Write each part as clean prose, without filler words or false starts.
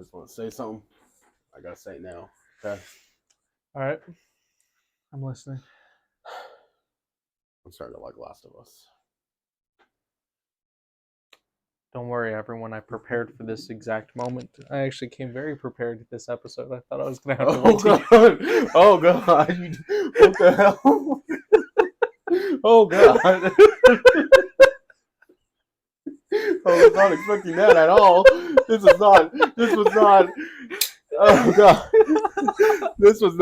just want to say something. I gotta say it now. Okay. All right. I'm listening. I'm starting to like Last of Us. Don't worry, everyone. I prepared for this exact moment. I actually came very prepared to this episode. I thought I was going to have to wait. God. Oh, God. What the hell? Oh, God. I was not expecting that at all. This was not. Oh, God. This was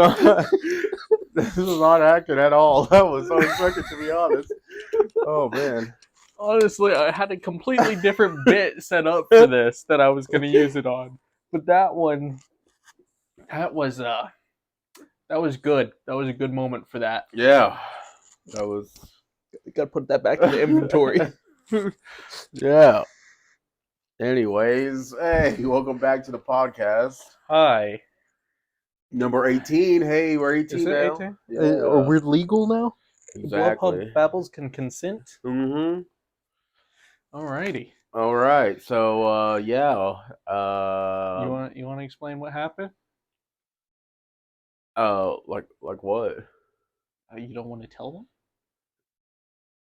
not acting at all. That was unexpected, to be honest. Oh, man. Honestly, I had a completely different bit set up for this that I was going to use it on. But that one, that was good. That was a good moment for that. Yeah. That was... Got to put that back in the inventory. Yeah. Anyways, hey, welcome back to the podcast. Hi. Number 18. Hey, we're 18 Is it now. 18? Yeah. Are we legal now? Exactly. BlubHub Babbles can consent? Mm-hmm. Alrighty. All right. So, yeah. You want to explain what happened? Like what? You don't want to tell them?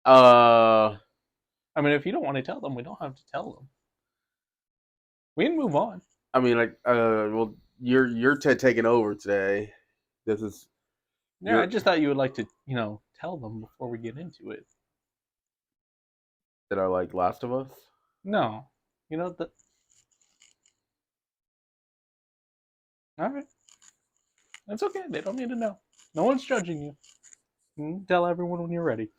Uh, I mean, if you don't want to tell them, we don't have to tell them. We can move on. I mean, like, well, you're taking over today. This is... Yeah, I just thought you would like to, tell them before we get into it. That I like Last of Us? No. Alright. That's okay. They don't need to know. No one's judging you. You can tell everyone when you're ready.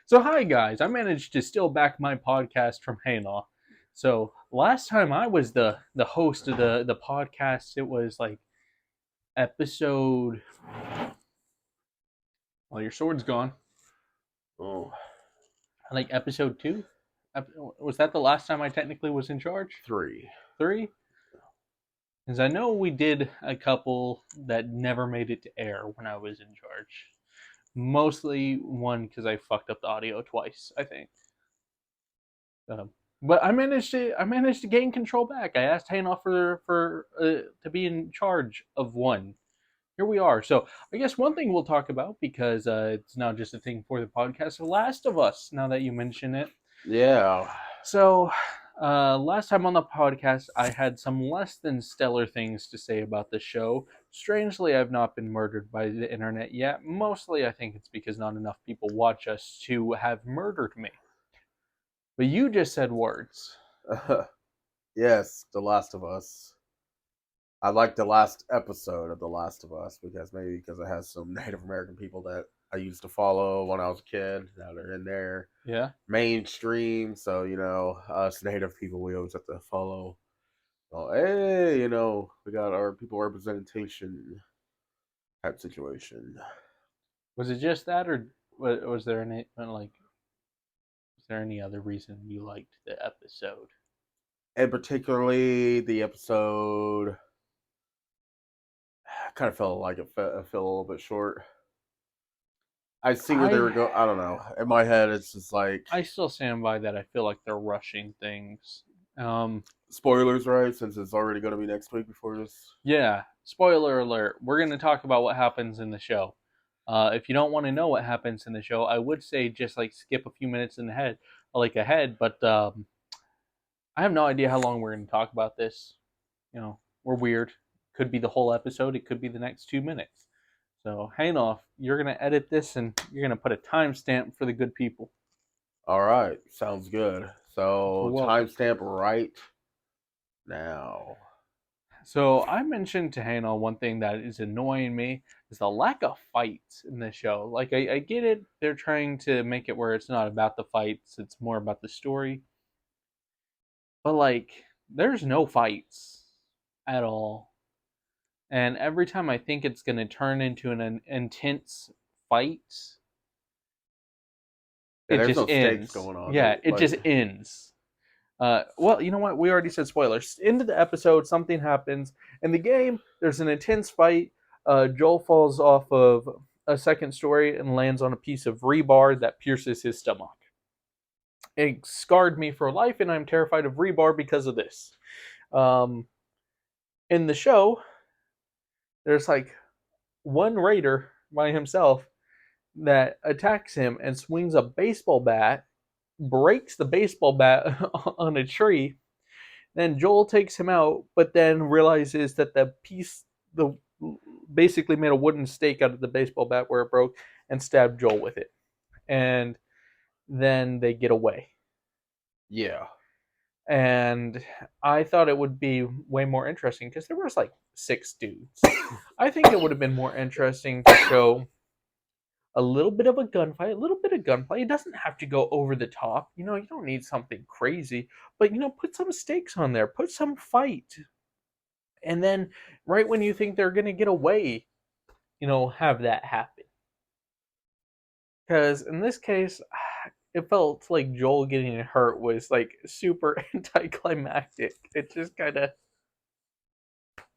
So, hi guys. I managed to steal back my podcast from Haynaw. So, last time I was the host of the podcast, it was like episode... Well, your sword's gone. Oh. Like episode 2? Was that the last time I technically was in charge? 3. 3? Because I know we did a couple that never made it to air when I was in charge. Mostly one because I fucked up the audio twice, I think. But I managed to gain control back. I asked Haynoff for to be in charge of one. Here we are. So I guess one thing we'll talk about, because it's now just a thing for the podcast, The Last of Us, now that you mention it. Yeah. So last time on the podcast, I had some less than stellar things to say about the show. Strangely, I've not been murdered by the internet yet. Mostly, I think it's because not enough people watch us to have murdered me. But you just said words. Yes, The Last of Us. I like the last episode of The Last of Us because it has some Native American people that I used to follow when I was a kid. Now they're in there. Yeah. Mainstream. So, us Native people, we always have to follow. Oh, hey, we got our people representation type situation. Was it just that, or was there any other reason you liked the episode? And particularly the episode, I kind of felt like it fell a little bit short. I see where they were going. I don't know. In my head, it's just like... I still stand by that. I feel like they're rushing things. Spoilers, right? Since it's already going to be next week before this. Yeah. Spoiler alert. We're going to talk about what happens in the show. If you don't want to know what happens in the show, I would say just skip a few minutes ahead. But I have no idea how long we're going to talk about this. We're weird. Could be the whole episode. It could be the next 2 minutes. So, Haynoff, you're going to edit this and you're going to put a timestamp for the good people. All right. Sounds good. So, timestamp right now. So, I mentioned to Haynoff one thing that is annoying me is the lack of fights in the show. Like, I get it. They're trying to make it where it's not about the fights. It's more about the story. But, there's no fights at all. And every time I think it's going to turn into an intense fight, it just ends. Going on. Yeah, it just ends. Well, you know what? We already said spoilers. Into the episode, something happens. In the game, there's an intense fight. Joel falls off of a second story and lands on a piece of rebar that pierces his stomach. It scarred me for life, and I'm terrified of rebar because of this. In the show, there's like one raider by himself that attacks him and swings a baseball bat, breaks the baseball bat on a tree. Then Joel takes him out, but then realizes that the basically made a wooden stake out of the baseball bat where it broke and stabbed Joel with it. And then they get away. Yeah. And I thought it would be way more interesting because there was like 6 dudes. I think it would have been more interesting to show a little bit of a gunfight, a little bit of gunplay. It doesn't have to go over the top. You don't need something crazy, but put some stakes on there, put some fight. And then right when you think they're going to get away, have that happen. Because in this case, it felt like Joel getting hurt was like super anticlimactic. It just kind of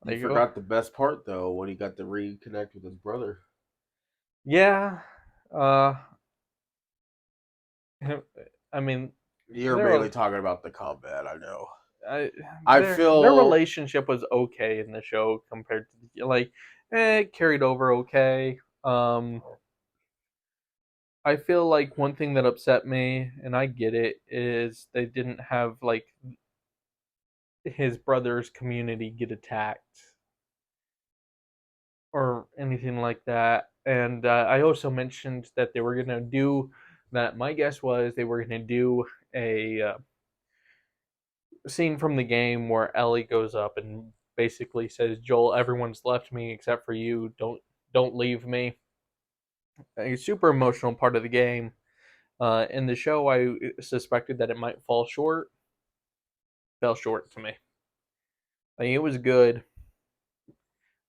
You like, oh, forgot the best part though when he got to reconnect with his brother. yeah. Uh, I mean, You're there mainly were talking about the combat, I know. I, I their feel relationship was okay in the show compared to it carried over okay. I feel like one thing that upset me, and I get it, is they didn't have like his brother's community get attacked or anything like that. And I also mentioned that they were gonna do that. My guess was they were gonna do a scene from the game where Ellie goes up and basically says, "Joel, everyone's left me except for you. Don't leave me." A super emotional part of the game. In the show, I suspected that it might fall short. Fell short to me. Like, it was good,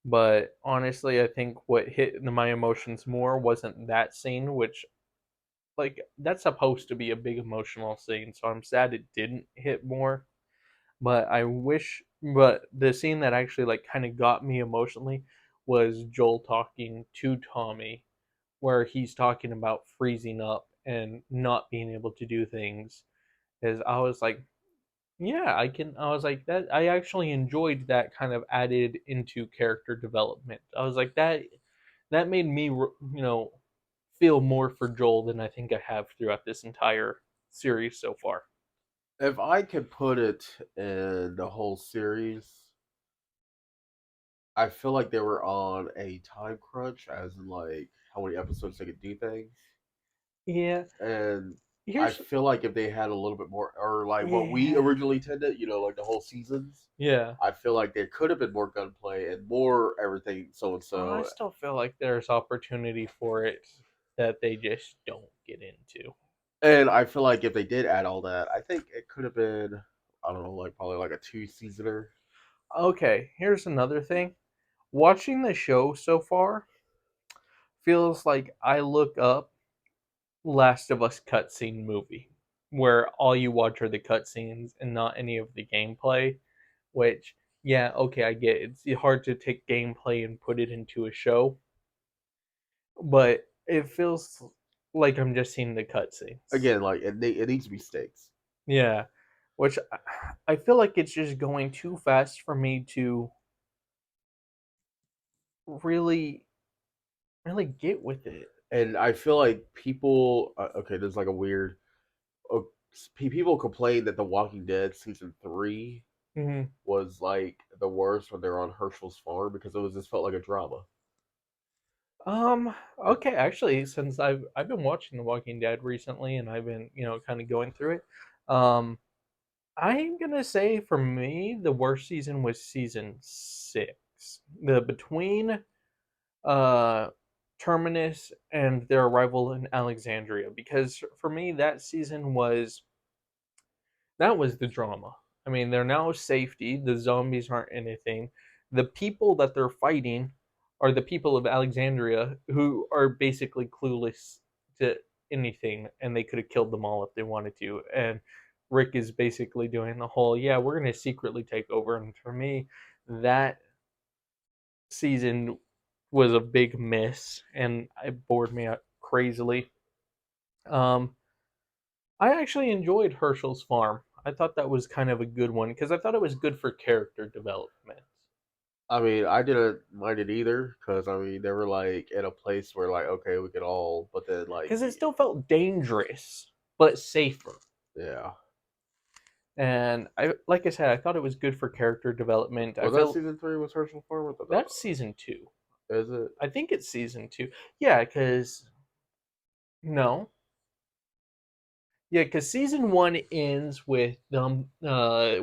but honestly, I think what hit my emotions more wasn't that scene, which that's supposed to be a big emotional scene. So I'm sad it didn't hit more. But the scene that actually kind of got me emotionally was Joel talking to Tommy, where he's talking about freezing up and not being able to do things. Is I was like, yeah, I was like that. I actually enjoyed that kind of added into character development. I was like that made me feel more for Joel than I think I have throughout this entire series so far. if I could put it in the whole series, I feel like they were on a time crunch, as in like how many episodes they could do things. Yeah, And I here's feel like if they had a little bit more, or like what we yeah. originally intended, like the whole seasons, Yeah. I feel like there could have been more gunplay and more everything so and I so. still feel like there's opportunity for it that they just don't get into. And I feel like if they did add all that, I think it could have been, I don't know, like probably like a two seasoner. Okay, here's another thing. Watching the show so far feels like I look up Last of Us cutscene movie, where all you watch are the cutscenes and not any of the gameplay. Which, yeah, okay, I get it. It's hard to take gameplay and put it into a show, but it feels like I'm just seeing the cutscenes. Again, like it needs to be stakes. Yeah, which I feel like it's just going too fast for me to really, really get with it. And I feel like people, okay, there's like a weird, uh, people complain that The Walking Dead season 3 Hmm. was like the worst when they were on Herschel's farm because it was just felt like a drama. Okay, actually, since I've been watching The Walking Dead recently, and I've been kind of going through it, um, I'm gonna say for me the worst season was season 6, the between uh Terminus and their arrival in Alexandria, because for me that was the drama. I mean, they're now safety. The zombies aren't anything. The people that they're fighting are the people of Alexandria who are basically clueless to anything, and they could have killed them all if they wanted to. And Rick is basically doing the whole, yeah, we're going to secretly take over. And for me, that season was a big miss, and it bored me out crazily. Um, I actually enjoyed Herschel's Farm. I thought that was kind of a good one because I thought it was good for character development. I mean, I didn't mind it either because I mean they were like in a place where like okay we could all, but then like because it still felt dangerous but safer. yeah, And I, like I said, I thought it was good for character development. I was that feel season three? Was Herschel Farm? With the that's season two. is it? I think it's season two. Yeah, because no, yeah, because season one ends with them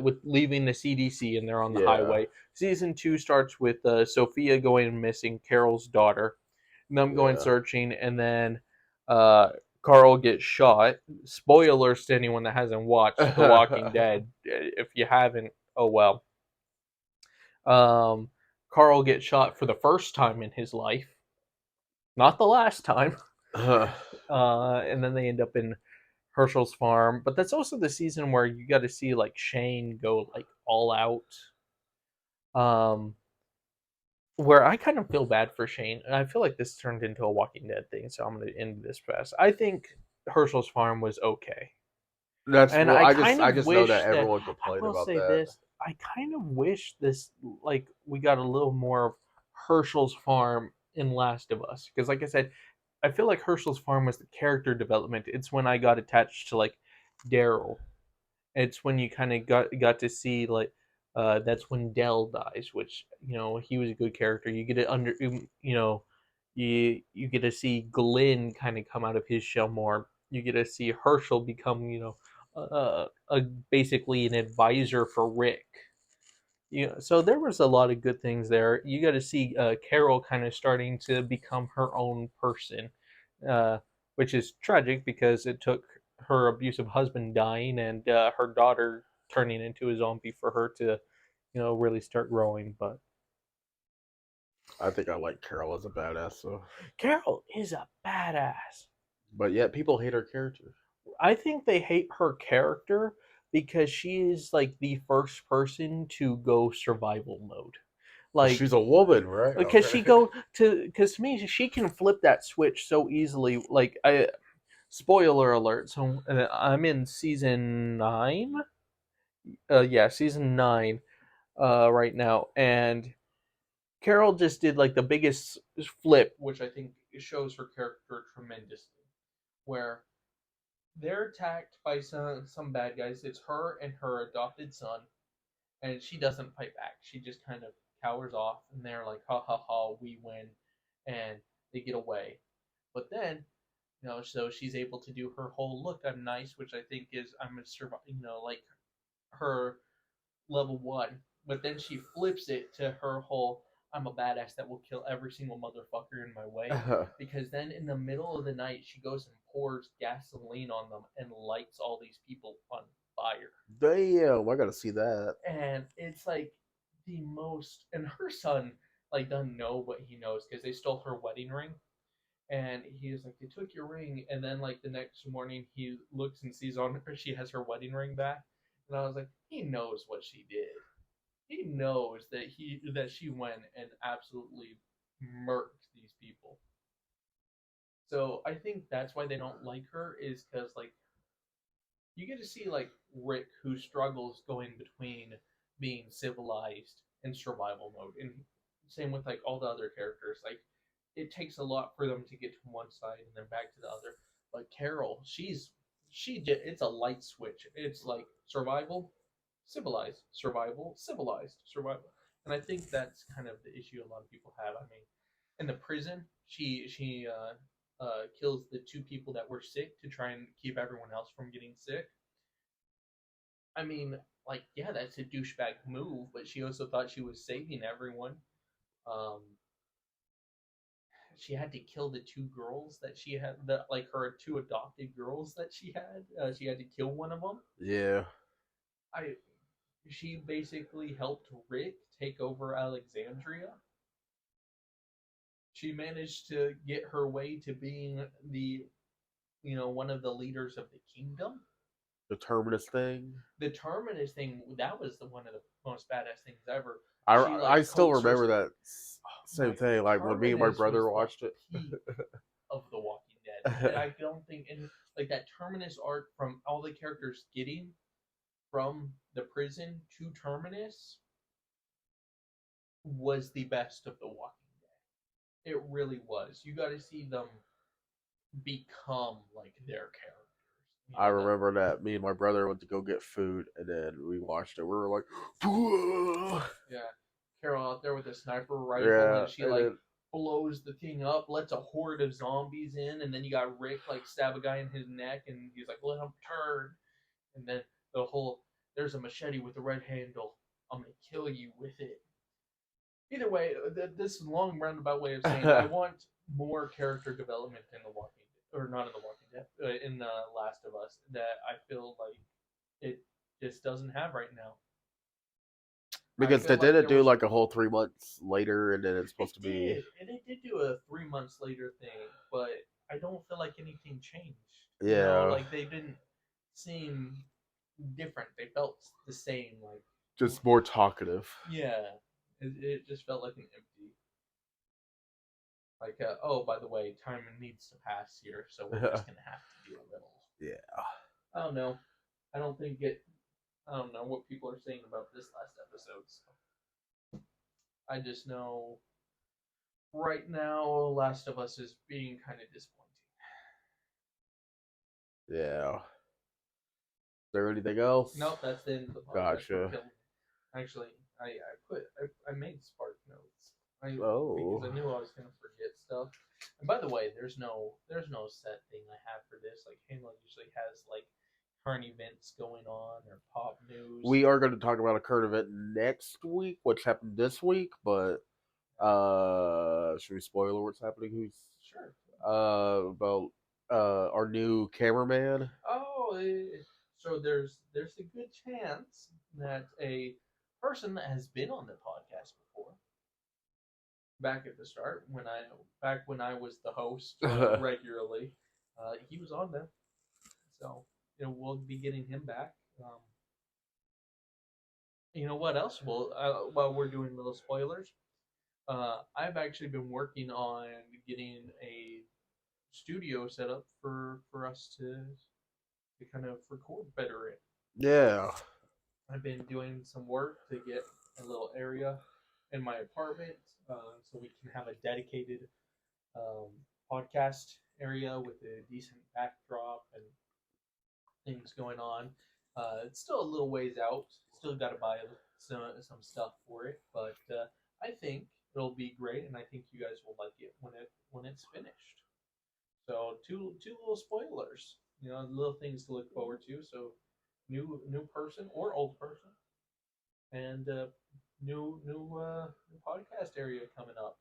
with leaving the CDC and they're on the Yeah, highway. Season two starts with Sophia going missing, Carol's daughter, and them going yeah. searching, and then uh, Carl gets shot. Spoilers to anyone that hasn't watched The Walking Dead. If you haven't, oh well. Um, Carl gets shot for the first time in his life, not the last time. And then they end up in Herschel's farm. But that's also the season where you got to see like Shane go like all out. Um, where I kind of feel bad for Shane, and I feel like this turned into a Walking Dead thing, so I'm going to end this fast. I think Herschel's farm was okay, That's and well. I kind I of just know that wish that everyone I complained will about say that. this. I kind of wish this like we got a little more of Herschel's farm in Last of Us because, like I said, I feel like Herschel's farm was the character development. It's when I got attached to like Daryl. It's when you kind of got to see like that's when Dell dies, which he was a good character. You get it under you get to see Glenn kind of come out of his shell more. You get to see Herschel become basically an advisor for Rick. So there was a lot of good things there. You got to see Carol kind of starting to become her own person, uh, which is tragic because it took her abusive husband dying and her daughter turning into a zombie for her to, really start growing. But I think I like Carol as a badass, so Carol is a badass. but yet people hate her character. I think they hate her character because she is like the first person to go survival mode. Like She's a woman, right? because Okay. she go because to me she can flip that switch so easily. Like I spoiler alert. So I'm in season 9. Yeah, season 9 right now, and Carol just did like the biggest flip, which I think shows her character tremendously. Where they're attacked by some bad guys. It's her and her adopted son, and she doesn't fight back. She just kind of cowers off, and they're like, "Ha ha ha, we win," and they get away. But then, so she's able to do her whole look. I'm nice, which I think is I'm a survive. Like her level one. But then she flips it to her whole I'm a badass that will kill every single motherfucker in my way. Because then in the middle of the night, she goes and pours gasoline on them and lights all these people on fire. Damn, I gotta see that. And it's like the most. And her son, like, doesn't know what he knows because they stole her wedding ring. And he was like, "They took your ring." And then, like, the next morning, he looks and sees on her, she has her wedding ring back. And I was like, he knows what she did. He knows that she went and absolutely murked these people. So I think that's why they don't like her is because like you get to see like Rick who struggles going between being civilized and survival mode, and same with like all the other characters. Like it takes a lot for them to get to one side and then back to the other. But Carol, it's a light switch. It's like survival, civilized, survival, civilized, survival. And I think that's kind of the issue a lot of people have. I mean, in the prison, she kills the two people that were sick to try and keep everyone else from getting sick. I mean, like, yeah, that's a douchebag move, but she also thought she was saving everyone. Um, she had to kill the two girls that she had, like her two adopted girls that she had. She had to kill one of them. Yeah, I She basically helped Rick take over Alexandria. She managed to get her way to being one of the leaders of the kingdom. the terminus thing. The Terminus thing, that was the one of the most badass things ever. She I like still coaxed her. remember that same My thing. Like when me and my Terminus was brother the watched it. peak of The Walking Dead, and I don't think and like that Terminus arc from all the characters getting from the prison to Terminus was the best of The Walking Dead. It really was. You got to see them become like their characters. I remember that me and my brother went to go get food, and then we watched it. We were like, "Whoa!" Yeah, Carol out there with a sniper rifle, Yeah, and she and like then blows the thing up, lets a horde of zombies in, and then you got Rick like stab a guy in his neck, and he's like, "Let him turn," and then the whole there's a machete with a red handle. I'm gonna kill you with it. Either way, this long roundabout way of saying I want more character development in The Walking Dead, or not in The Walking Dead, in The Last of Us, that I feel like it just doesn't have right now. I because feel they like didn't there do was like a whole 3 months later, and then it's it supposed to be did, and it did do a 3 months later thing, but I don't feel like anything changed. yeah, Like they didn't seem different. They felt the same. just more talkative. Yeah, it just felt like an empty. Like, oh, by the way, time needs to pass here, so we're just gonna have to do a little. Yeah, I don't know. I don't think it. I don't know what people are saying about this last episode. So I just know right now, Last of Us is being kind of disappointing. yeah. Is there anything else? Nope, that's the end of the podcast. Gotcha. Actually, I made Spark notes. Oh, Because I knew I was gonna forget stuff. And by the way, there's no set thing I have for this. Like Halo usually has like current events going on or pop news. we are going to talk about a current event next week, which happened this week, but should we spoil what's happening? Who's Sure. about our new cameraman? Oh, so there's a good chance that a person that has been on the podcast before, back at the start when I was the host regularly, he was on there. So we'll be getting him back. What else? Well, while we're doing little spoilers, I've actually been working on getting a studio set up for us to kind of record better in. Yeah. I've been doing some work to get a little area in my apartment, so we can have a dedicated um, podcast area with a decent backdrop and things going on. It's still a little ways out. Still got to buy some stuff for it, but I think it'll be great, and I think you guys will like it when it's finished. So two little spoilers, little things to look forward to. So new person or old person, and new podcast area coming up,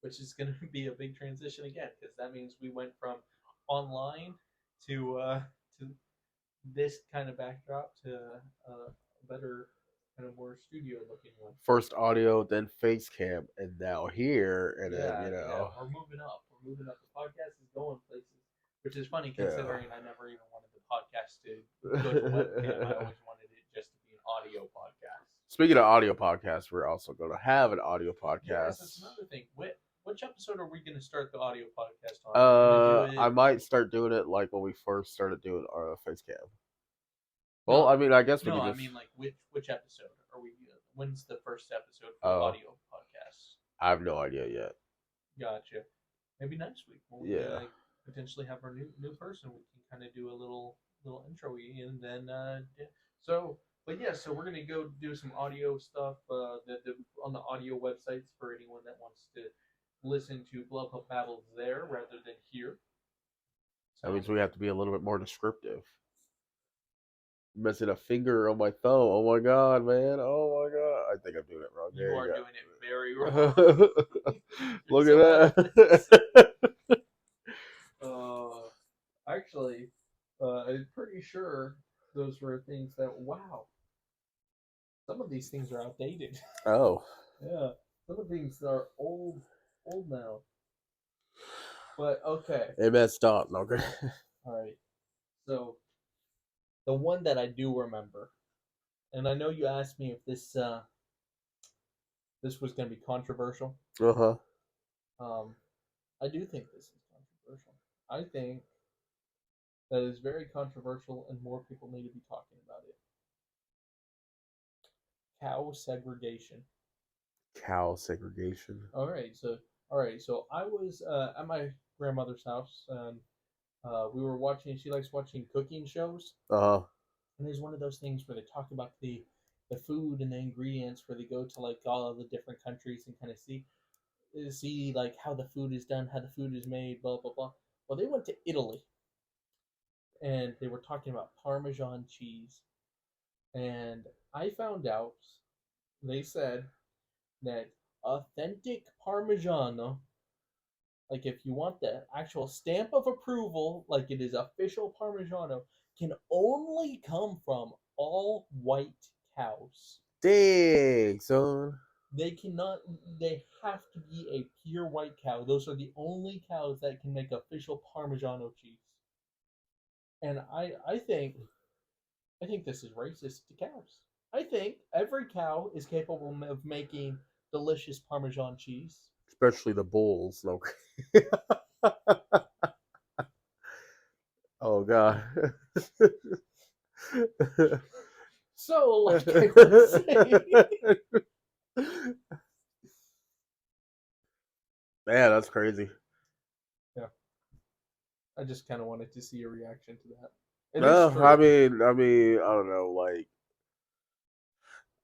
which is going to be a big transition again because that means we went from online to this kind of backdrop to a better kind of more studio looking one. First audio, then face cam, and now here, and then Yeah, we're moving up. We're moving up. The podcast is going places, which is funny considering I never even wanted the podcast to go to webcam. I always wanted it just to be an audio podcast. Speaking of audio podcasts, we're also going to have an audio podcast. Yes, that's another thing. Which episode are we going to start the audio podcast on? I might start doing it like when we first started doing our face cam. Well, I mean, I guess we no, could I just. mean like which episode are we? When's the first episode for the audio podcast? I have no idea yet. Gotcha. Maybe next week. Yeah. Potentially have our new person. We can kind of do a little intro, and then so. But yeah, so we're gonna go do some audio stuff on the audio websites for anyone that wants to listen to BlubHub Babbles there rather than here. So, that means we have to be a little bit more descriptive. Missing a finger on my thumb. Oh my god, man. Oh my god. I think I'm doing it wrong. You are doing it very wrong. Look at that. Actually, I'm pretty sure those were things that, wow, some of these things are outdated. Oh. Yeah, some of these are old now. But okay. It messed up. Okay. All right. So the one that I do remember, and I know you asked me if this was going to be controversial. Uh-huh. I do think this is controversial. I think that is very controversial, and more people need to be talking about it. Cow segregation. cow segregation. All right, so I was at my grandmother's house, and we were watching. She likes watching cooking shows, Uh, and there's one of those things where they talk about the food and the ingredients, where they go to like all of the different countries and kind of see like how the food is done, how the food is made, blah blah blah. Well, they went to Italy, and they were talking about Parmesan cheese, and I found out they said that authentic Parmigiano, like if you want the actual stamp of approval, like it is official Parmigiano, can only come from all white cows. dang, son. They cannot, they have to be a pure white cow. Those are the only cows that can make official Parmigiano cheese. And I think this is racist to cows. I think every cow is capable of making delicious Parmesan cheese. Especially the bulls. No. Oh god. So, like I was saying, Man, that's crazy. yeah, I just kind of wanted to see your reaction to that. It is No, true. I don't know, like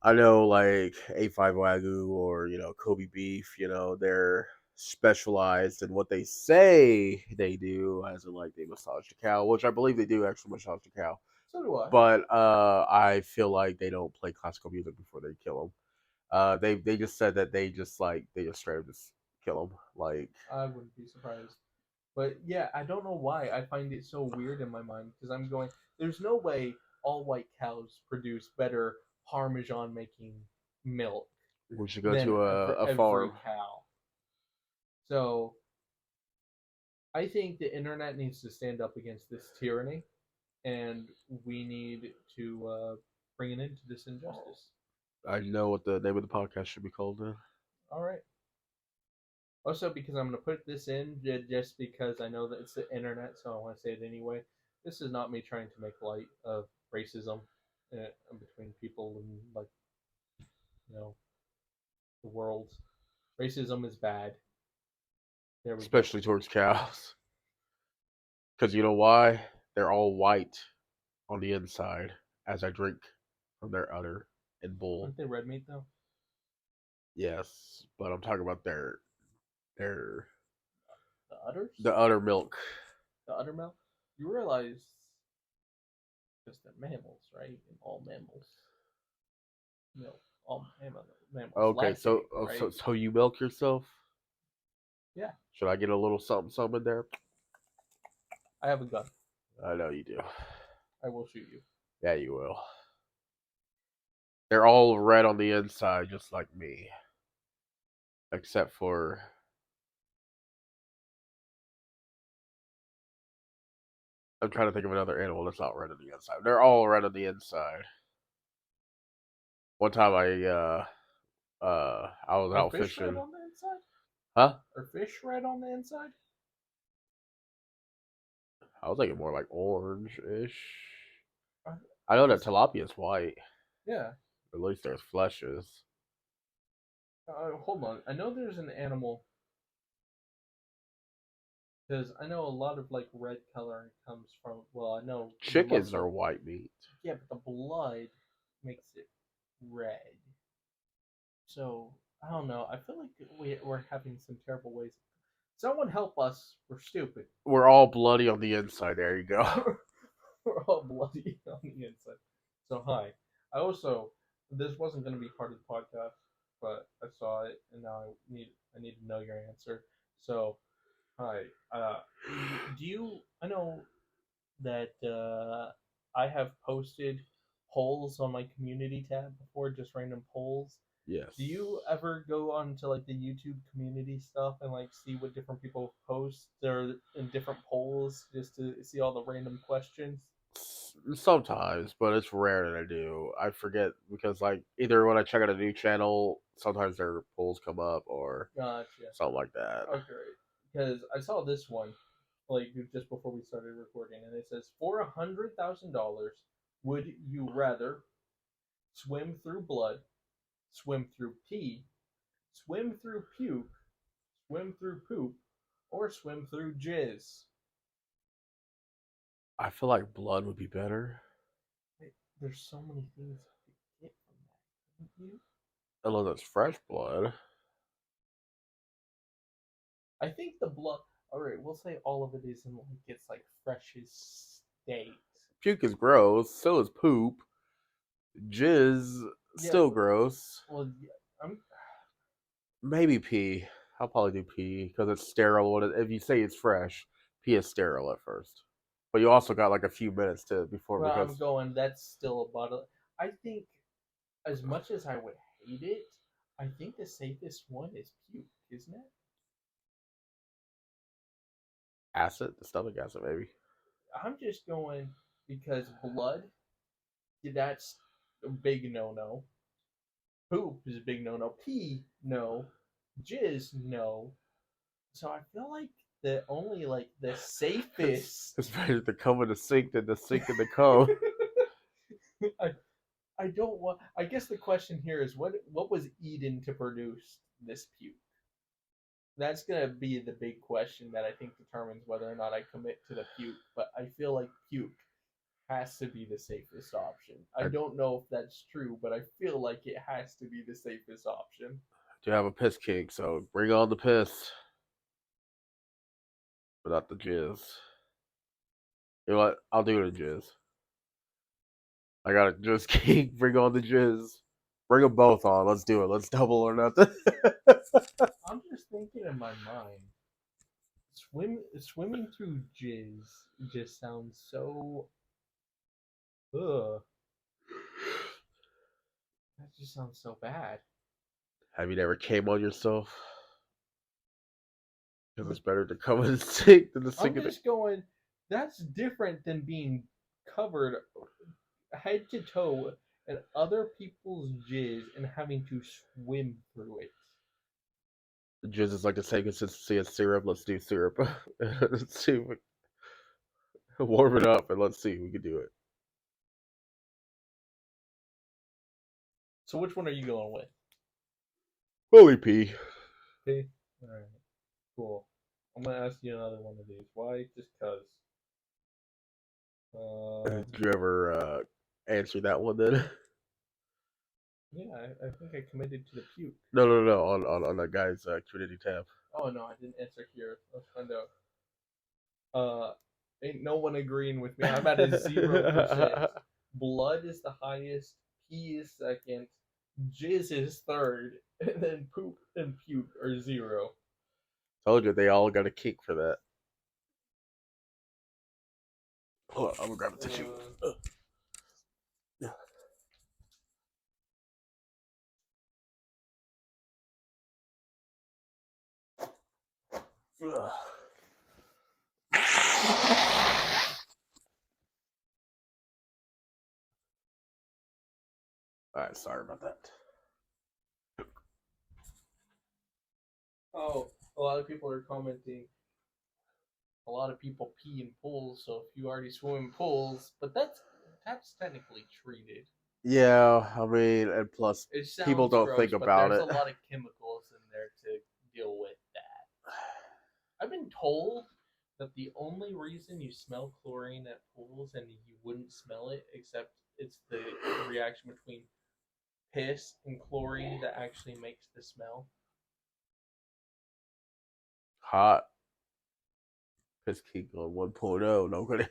I know like A5 Wagyu or Kobe beef, they're specialized in what they say they do, as in like they massage the cow, which I believe they do actually massage the cow. So do I. But I feel like they don't play classical music before they kill them. They just said that they just straight up just kill them. Like I wouldn't be surprised. But yeah, I don't know why I find it so weird in my mind because I'm going, there's no way all white cows produce better Parmesan making milk we should go than to a every farm, cow. So I think the internet needs to stand up against this tyranny, and we need to bring an end to this injustice. I know what the name of the podcast should be called. All right. Also, because I'm going to put this in just because I know that it's the internet, so I want to say it anyway. This is not me trying to make light of racism between people and like the world. Racism is bad. There we go. Especially towards cows. Because you know why? They're all white on the inside as I drink from their udder and bull. Aren't they red meat though? Yes, but I'm talking about their The udders, the udder milk. the udder milk. You realize because they're mammals, right? And all mammals, all mammals Okay, lactate, right? so you milk yourself? Yeah, Should I get a little something something in there? I have a gun. I know you do. I will shoot you. Yeah, you will. They're all red on the inside, just like me, except for I'm trying to think of another animal that's not red on the inside. They're all red on the inside. One time I was Are out fish red fishing. on the inside? Huh? Are fish red on the inside? I was thinking more like orange ish. Are- I know that Because tilapia is white. yeah. At least there's fleshes. Hold on. I know there's an animal because I know a lot of like red coloring comes from. Well, I know the Chickens are muscle. white meat. Yeah, but the blood makes it red. So I don't know. I feel like we're having some terrible ways. Someone help us. We're stupid. We're all bloody on the inside. There you go. We're all bloody on the inside. So hi. I also this wasn't going to be part of the podcast, but I saw it and now I need to know your answer. So hi. Do you? I know that I have posted polls on my community tab before, just random polls. Yes. Do you ever go on to like the YouTube community stuff and like see what different people post or in different polls just to see all the random questions? Sometimes, but it's rare that I do. I forget because like either when I check out a new channel, sometimes their polls come up or Gotcha. something like that. Okay. Because I saw this one like just before we started recording, and it says for $100,000, would you rather swim through blood, swim through pee, Swim through puke, swim through poop, or swim through jizz. I feel like blood would be better. There's so many things to get from that, couldn't you? Unless it's fresh blood. I think the blood. All right, we'll say all of it isn't like it's like freshest state. Puke is gross. So is poop. Jizz, Yeah. still gross. Well, yeah, I'm. Maybe pee. I'll probably do pee because it's sterile. If you say it's fresh, pee is sterile at first. But you also got like a few minutes to before Well, I'm because going. That's still a bottle. I think, as much as I would hate it, I think the safest one is puke, isn't it? acid, the stomach acid, maybe. I'm just going because blood. That's a big no-no. Poop is a big no-no. Pee, no. Jizz, no. So I feel like the only like the safest. It's better to come in the sink than to sink in the cum. I, I don't want. I guess the question here is what was eaten to produce this puke? That's gonna be the big question that I think determines whether or not I commit to the puke. But I feel like puke has to be the safest option. I don't know if that's true, but I feel like it has to be the safest option. Do have a piss king, so bring on the piss, but not the jizz. You know what? I'll do the jizz. I got a jizz king. Bring on the jizz. Bring them both on. Let's do it. Let's double or nothing. I'm just thinking in my mind, swimming through jizz just sounds so. Ugh, that just sounds so bad. Have you never came on yourself? Because it's better to come in the sink than to I'm sink in the. just going. That's different than being covered head to toe in other people's jizz and having to swim through it. The jizz is like the same consistency as syrup. Let's do syrup. Let's see. Warm it up and let's see. We can do it. So which one are you going with? Holy pee. Okay. All right. Cool. I'm gonna ask you another one of these. Why? Just cause. Did you ever answer that one then? Yeah, I think I committed to the puke. No. On that guy's community tab. Oh no, I didn't answer here. Let's find out. Ain't no one agreeing with me. I'm at a 0%. Blood is the highest. Pee is second. Jizz is third, and then poop and puke are 0. Told you they all got a kick for that. Hold on, I'm gonna grab a tissue. Alright, sorry about that. Oh, a lot of people are commenting. A lot of people pee in pools, so if you already swim in pools, but that's technically treated. Yeah, I mean, and plus, It people sounds don't gross, think but about there's it. a lot of chemicals in there to deal with that. I've been told that the only reason you smell chlorine at pools and you wouldn't smell it except it's the reaction between piss and chlorine that actually makes the smell. Hot. Piss King on 1.0. No good.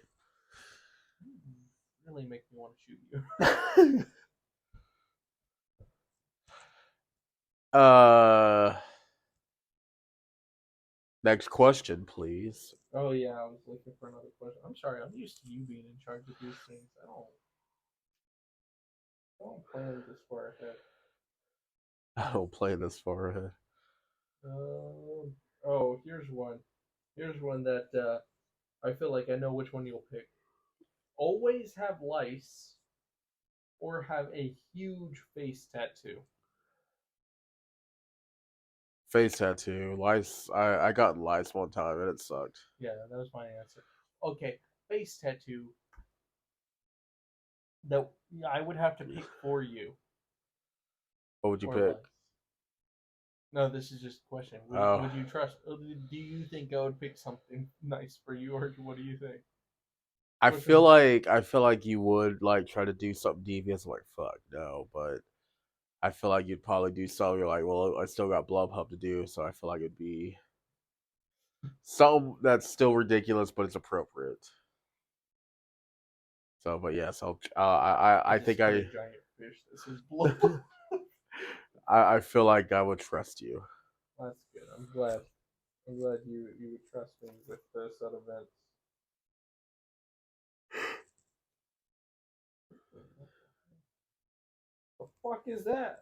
Really make me want to shoot you. Next question, please. Oh yeah, I was looking for another question. I'm sorry, I'm used to you being in charge of these things. I don't plan this far ahead. I don't play this far ahead. Oh, here's one. Here's one that I feel like I know which one you'll pick. Always have lice or have a huge face tattoo. Face tattoo. Lice. I got lice one time and it sucked. Yeah, that was my answer. Okay, face tattoo. That I would have to pick for you. What would you Or pick? lice. No, this is just a question. Oh, Would you trust? Do you think I would pick something nice for you, or what do you think? I feel like you would like try to do something devious. Like fuck no, but I feel like you'd probably do something. You're like, well, I still got BlubHub to do, so I feel like it'd be something that's still ridiculous, but it's appropriate. So, but yes, I Just think caught a giant fish. This is blow. I feel like I would trust you. That's good. I'm glad. I'm glad you would trust me with those set events. The fuck is that?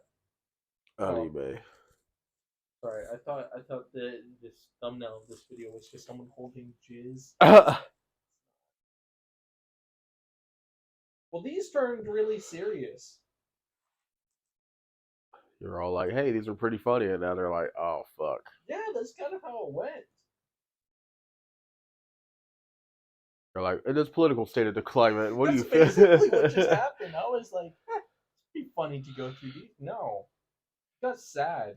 Oh, Anyway, sorry. I thought the this thumbnail of this video was just someone holding jizz. Well, these turned really serious. you're all like, hey, these are pretty funny, and now they're like, oh fuck. Yeah, that's kind of how it went. They're like, in this political state of the climate, what do That's you feel? basically what just happened. I was like, it'd be funny to go through these. No, that's sad.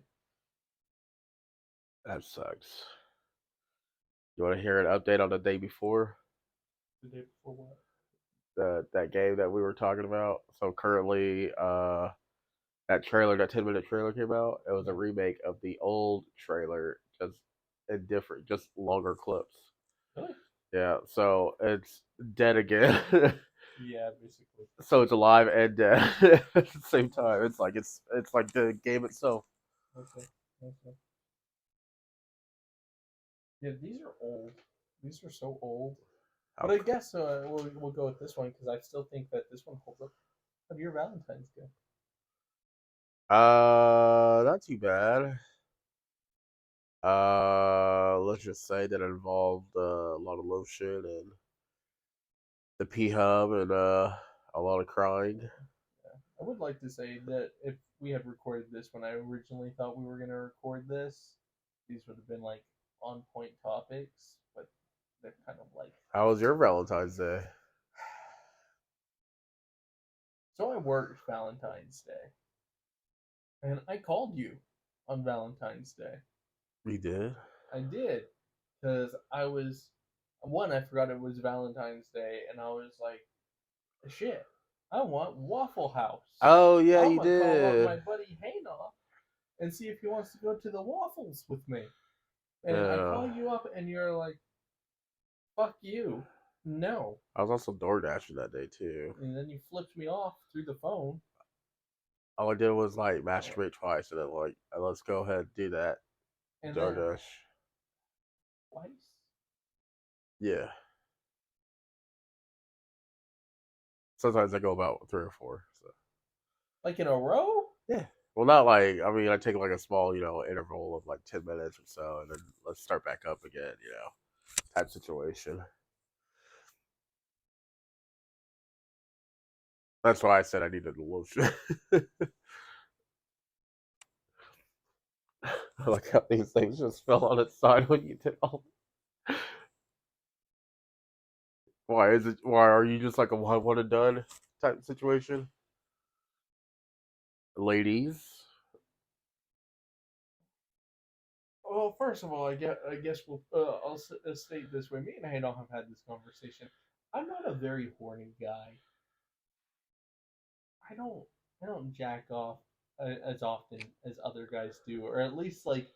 That sucks. You want to hear an update on the day before The day before what? that game that we were talking about? So currently, that trailer, that 10-minute trailer came out. It was a remake of the old trailer, just in different, just longer clips. Really? Yeah, so it's dead again. Yeah, basically. So it's alive and dead at the same time. It's like the game itself. Okay. Okay. Yeah, these are old. These are so old. But I guess we'll go with this one because I still think that this one holds up. How did your Valentine's go? Not too bad. Let's just say that it involved a lot of lotion and the P hub and a lot of crying. Yeah. I would like to say that if we had recorded this when I originally thought we were going to record this, these would have been like on point topics, but they're kind of like. How was your Valentine's Day? So I worked Valentine's Day, and I called you on Valentine's Day. We did. I did, because I was one. I forgot it was Valentine's Day, and I was like, "Shit, I want Waffle House." Oh yeah, I'm you gonna call up my did. buddy Haynoff and see if he wants to go to the Waffles with me. And I Yeah. call you up, and you're like, "Fuck you, no." I was also door dashing that day too. And then you flipped me off through the phone, All I did was like masturbate twice, and then like, let's go ahead and do that. and then DoorDash. twice. Yeah. Sometimes I go about 3 or 4. So. Like in a row? Yeah. Well, not like I mean, I take like a small, interval of like 10 minutes or so, and then let's start back up again, type situation. That's why I said I needed a lotion. I like how these things just fell on its side when you did all. Why is it? Why are you just like a one and done type situation, ladies? Well, first of all, I guess we'll I'll state this way. Me and Haynoff have had this conversation. I'm not a very horny guy. I don't I don't jack off as often as other guys do, or at least like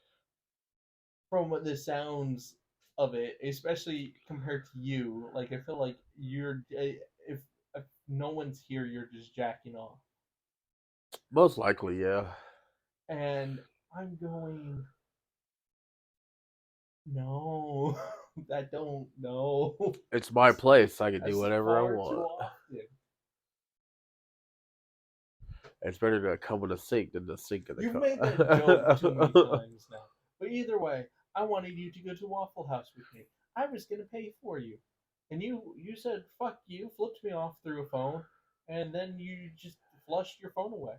from what the sounds of it, especially compared to you. Like I feel like if no one's here, you're just jacking off, Most likely, yeah. and I'm going. No, that don't no. It's my place. I can do That's whatever I far too want. often. It's better to come in the sink than the sink in the You've cup. made that joke too many times now. But either way, I wanted you to go to Waffle House with me. I was gonna pay for you, and you said fuck you, flipped me off through a phone, and then you just flushed your phone away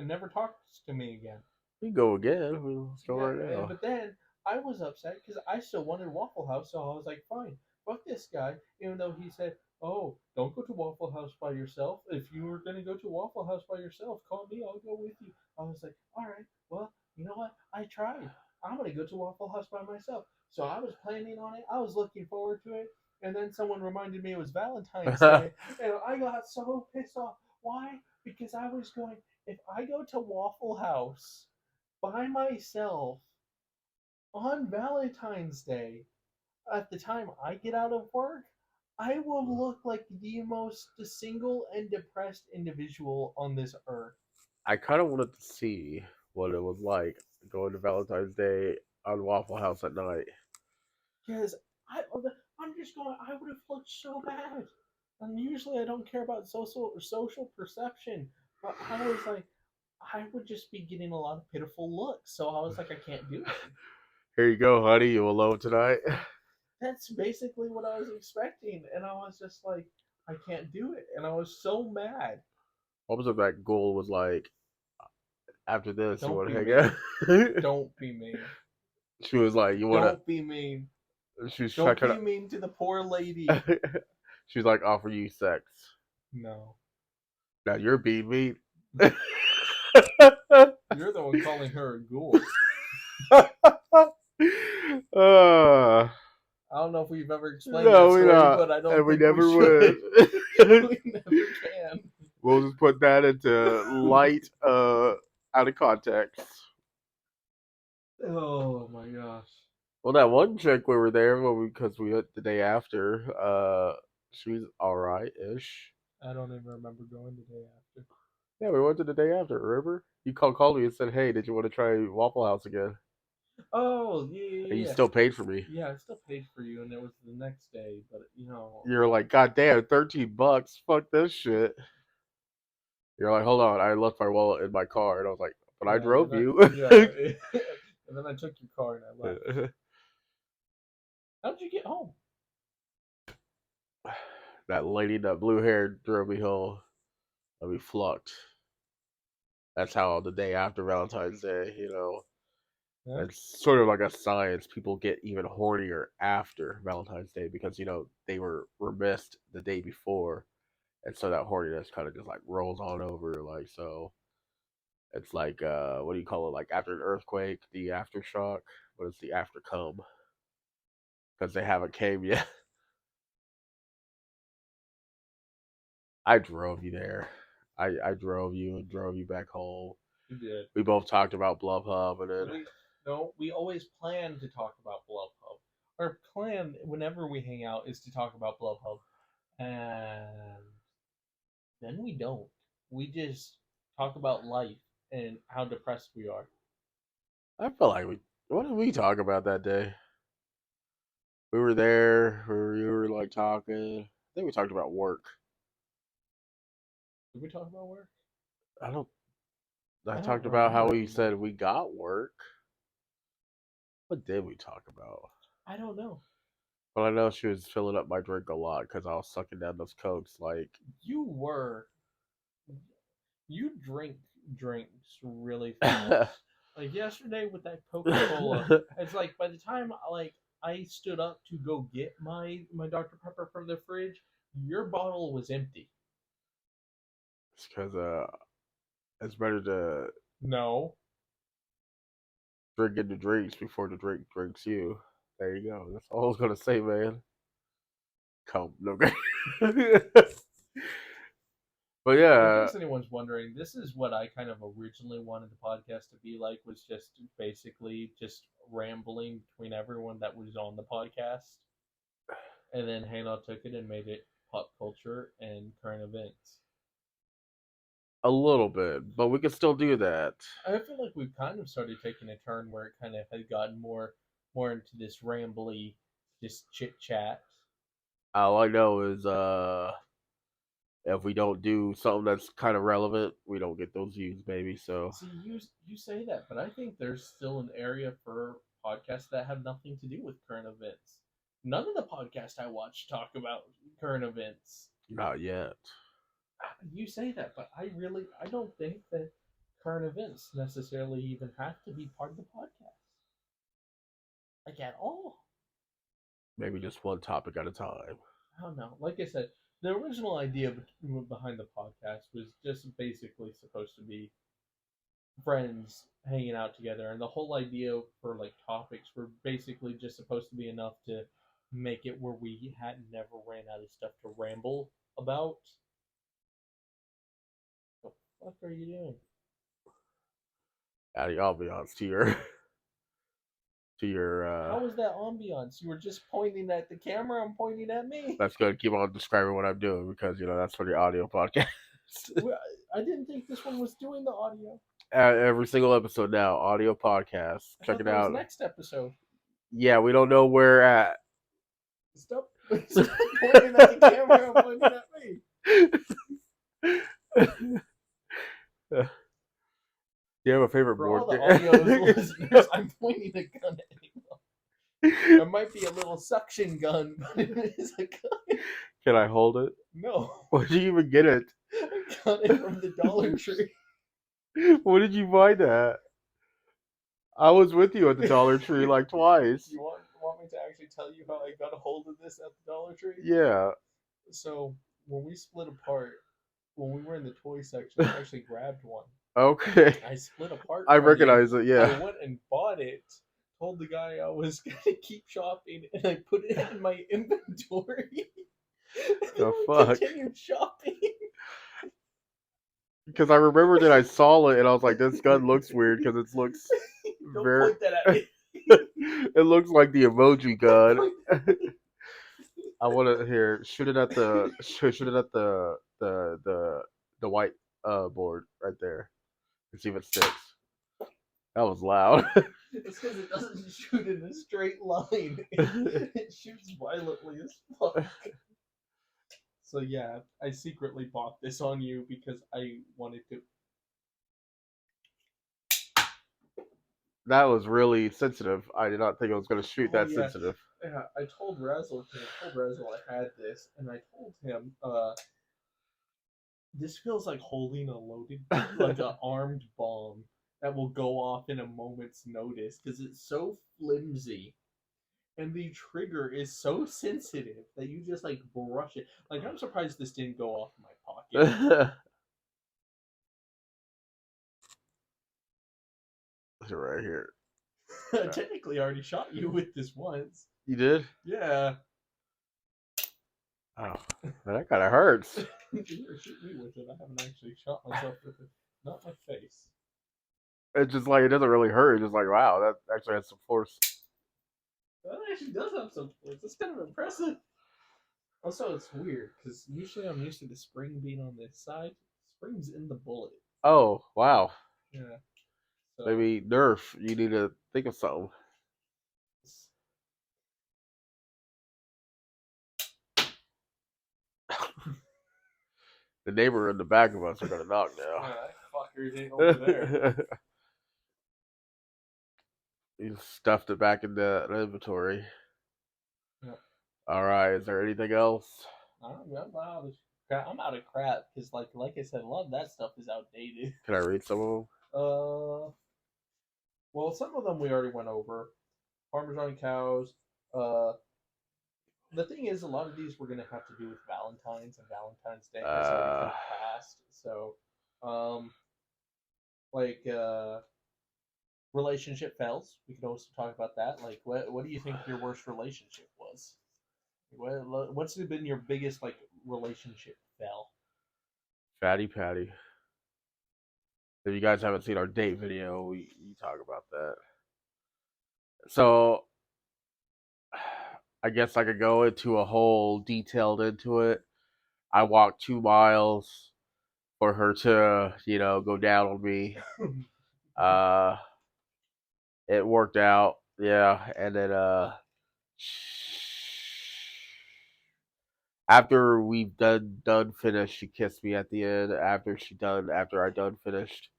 and never talked to me again. We can go again. Let's go Yeah, right now. but then I was upset because I still wanted Waffle House, so I was like, fine, fuck this guy. Even though he said, oh, don't go to Waffle House by yourself. If you were gonna go to Waffle House by yourself, call me. I'll go with you. I was like, all right, well, you know what? I tried. I'm gonna go to Waffle House by myself. So I was planning on it. I was looking forward to it. And then someone reminded me it was Valentine's Day, and I got so pissed off. Why? Because I was going. If I go to Waffle House by myself on Valentine's Day, at the time I get out of work, I will look like the most single and depressed individual on this earth. I kind of wanted to see what it was like going to Valentine's Day on Waffle House at night. Because I, I'm just going. I would have looked so bad. And usually I don't care about social perception, but I was like, I would just be getting a lot of pitiful looks. So I was like, I can't do it. Here you go, honey. You alone tonight? That's basically what I was expecting, and I was just like, I can't do it, and I was so mad. What was it that goal was like? After this, you Don't want be to hang mean. out? Don't be mean. She was like, "You want Don't be mean. to?" She was Don't checking. be mean to the poor lady. She was like, "Offer you sex." No. Now you're being mean. You're the one calling her a ghoul. uh, I don't know if we've ever explained no, that we story, not, but I don't and we think we never should. would. We never can. We'll just put that into light, out of context. Oh my gosh. Well, that one chick we were there because we went the day after. She's all right ish. I don't even remember going the day after. Yeah, we went to the day after. Remember? You called me and said, "Hey, did you want to try Waffle House again?" Oh, yeah, yeah, And you yeah. still paid for me. Yeah, I still paid for you, and it was the next day, but You're like, "God damn, $13. Fuck this shit." You're like, "Hold on, I left my wallet in my car," and I was like, "But I yeah, and drove then you." yeah, and then I took your car and I left. How'd you get home? That lady in that blue hair drove me home. Let me flunked. That's how the day after Valentine's Day, Yeah. it's sort of like a science. People get even hornier after Valentine's Day because they were remiss the day before, and so that horniness kind of just like rolls on over. Like so, it's like what do you call it? Like after an earthquake, the aftershock. What is the after come? Because they haven't came yet. I drove you there. I drove you and drove you back home. You did. We both talked about BlubHub, and then We no, we always plan to talk about BlubHub. Our plan, whenever we hang out, is to talk about BlubHub, and then we don't. We just talk about life and how depressed we are. I felt like we. What did we talk about that day? We were there. We were like talking. I think we talked about work. Did we talk about work? I don't. I I don't talked about how remember we anymore. said we got work. What did we talk about? I don't know. But I know she was filling up my drink a lot because I was sucking down those cokes. Like, You were you drink drinks really I fast. Like yesterday with that Coca Cola, it's like by the time I stood up to go get my Dr Pepper from the fridge, your bottle was empty. it's because it's better to No, drink into drinks before the drink drinks you. There you go. That's all I was gonna say, man. Come, no. But in yeah, case anyone's wondering, this is what I kind of originally wanted the podcast to be like. Was just basically just rambling between everyone that was on the podcast, and then Halo took it and made it pop culture and current events. a little bit, but we can still do that. I feel like we've kind of started taking a turn where it kind of had gotten more into this rambly, just chit chat. All I know is if we don't do something that's kind of relevant, we don't get those views, baby. So See, you say that, but I think there's still an area for podcasts that have nothing to do with current events. None of the podcasts I watch talk about current events. not yet. You say that, but I don't think that current events necessarily even have to be part of the podcast, like at all. Maybe just one topic at a time. I don't know. Like I said, the original idea behind the podcast was just basically supposed to be friends hanging out together, and the whole idea for like topics were basically just supposed to be enough to make it where we had never ran out of stuff to ramble about. What the fuck are you doing? Adding ambiance to your How was that ambiance? You were just pointing at the camera and pointing at me. That's good. Keep on describing what I'm doing because that's for the audio podcast. I didn't think this one was doing the audio. Every single episode now, audio podcast. I Check thought it that was out. next episode. Yeah, we don't know where at. Stop pointing at the camera and pointing at me. Do you have a favorite For board all the game? audio listeners, I'm pointing a gun at him. It might be a little suction gun, but it is a gun. Can I hold it? No. Where'd you even get it? I got it from the Dollar Tree. Where did you buy that? I was with you at the Dollar Tree like twice. You want me to actually tell you how I got a hold of this at the Dollar Tree? Yeah. So when we split apart, when we were in the toy section, I actually grabbed one. Okay. I split apart. I from recognize you. it, yeah. I went and bought it. Told the guy I was gonna keep shopping, and I put it in my inventory. The fuck? Continued shopping. Because I remember that I saw it and I was like, this gun looks weird because it looks Don't very. point that at me. It looks like the emoji gun. I want to hear shoot it at the the white board right there and see if it sticks. That was loud. It's because it doesn't shoot in a straight line. It shoots violently as fuck. So yeah, I secretly bought this on you because I wanted to. That was really sensitive. I did not think it was going to shoot that sensitive. Yeah, I told Razzle I had this, and I told him, this feels like holding a loaded, like an armed bomb that will go off in a moment's notice because it's so flimsy. And the trigger is so sensitive that you just like brush it. Like, I'm surprised this didn't go off in my pocket. Right here. I technically already shot you with this once. You did? Yeah. Oh, that kind of hurts. You shoot me with it. I haven't actually shot myself with it. Not my face. It's just like, it doesn't really hurt. It's just like, wow, that actually has some force. That actually does have some force. That's kind of impressive. Also, it's weird because usually I'm used to the spring being on this side. Spring's in the bullet. Oh, wow. Yeah. So, maybe Nerf. You need to think of something. The neighbor in the back of us are gonna knock now. that fucker's ain't over there. You stuffed it back in the inventory. Yep. All right. Is there anything else? I'm out of crap because, like I said, a lot of that stuff is outdated. Can I read some of them? Well, some of them we already went over. Parmesan cows. The thing is, a lot of these we're gonna have to do with Valentine's, and Valentine's Day has already passed. So, relationship fails. We could also talk about that. Like, what do you think your worst relationship was? What's been your biggest relationship fail? Fatty Patty. If you guys haven't seen our date video, we talk about that. So, I guess I could go into a whole detailed into it. I walked 2 miles for her to, go down on me. It worked out, yeah. And then after we done finished, she kissed me at the end. After I done finished,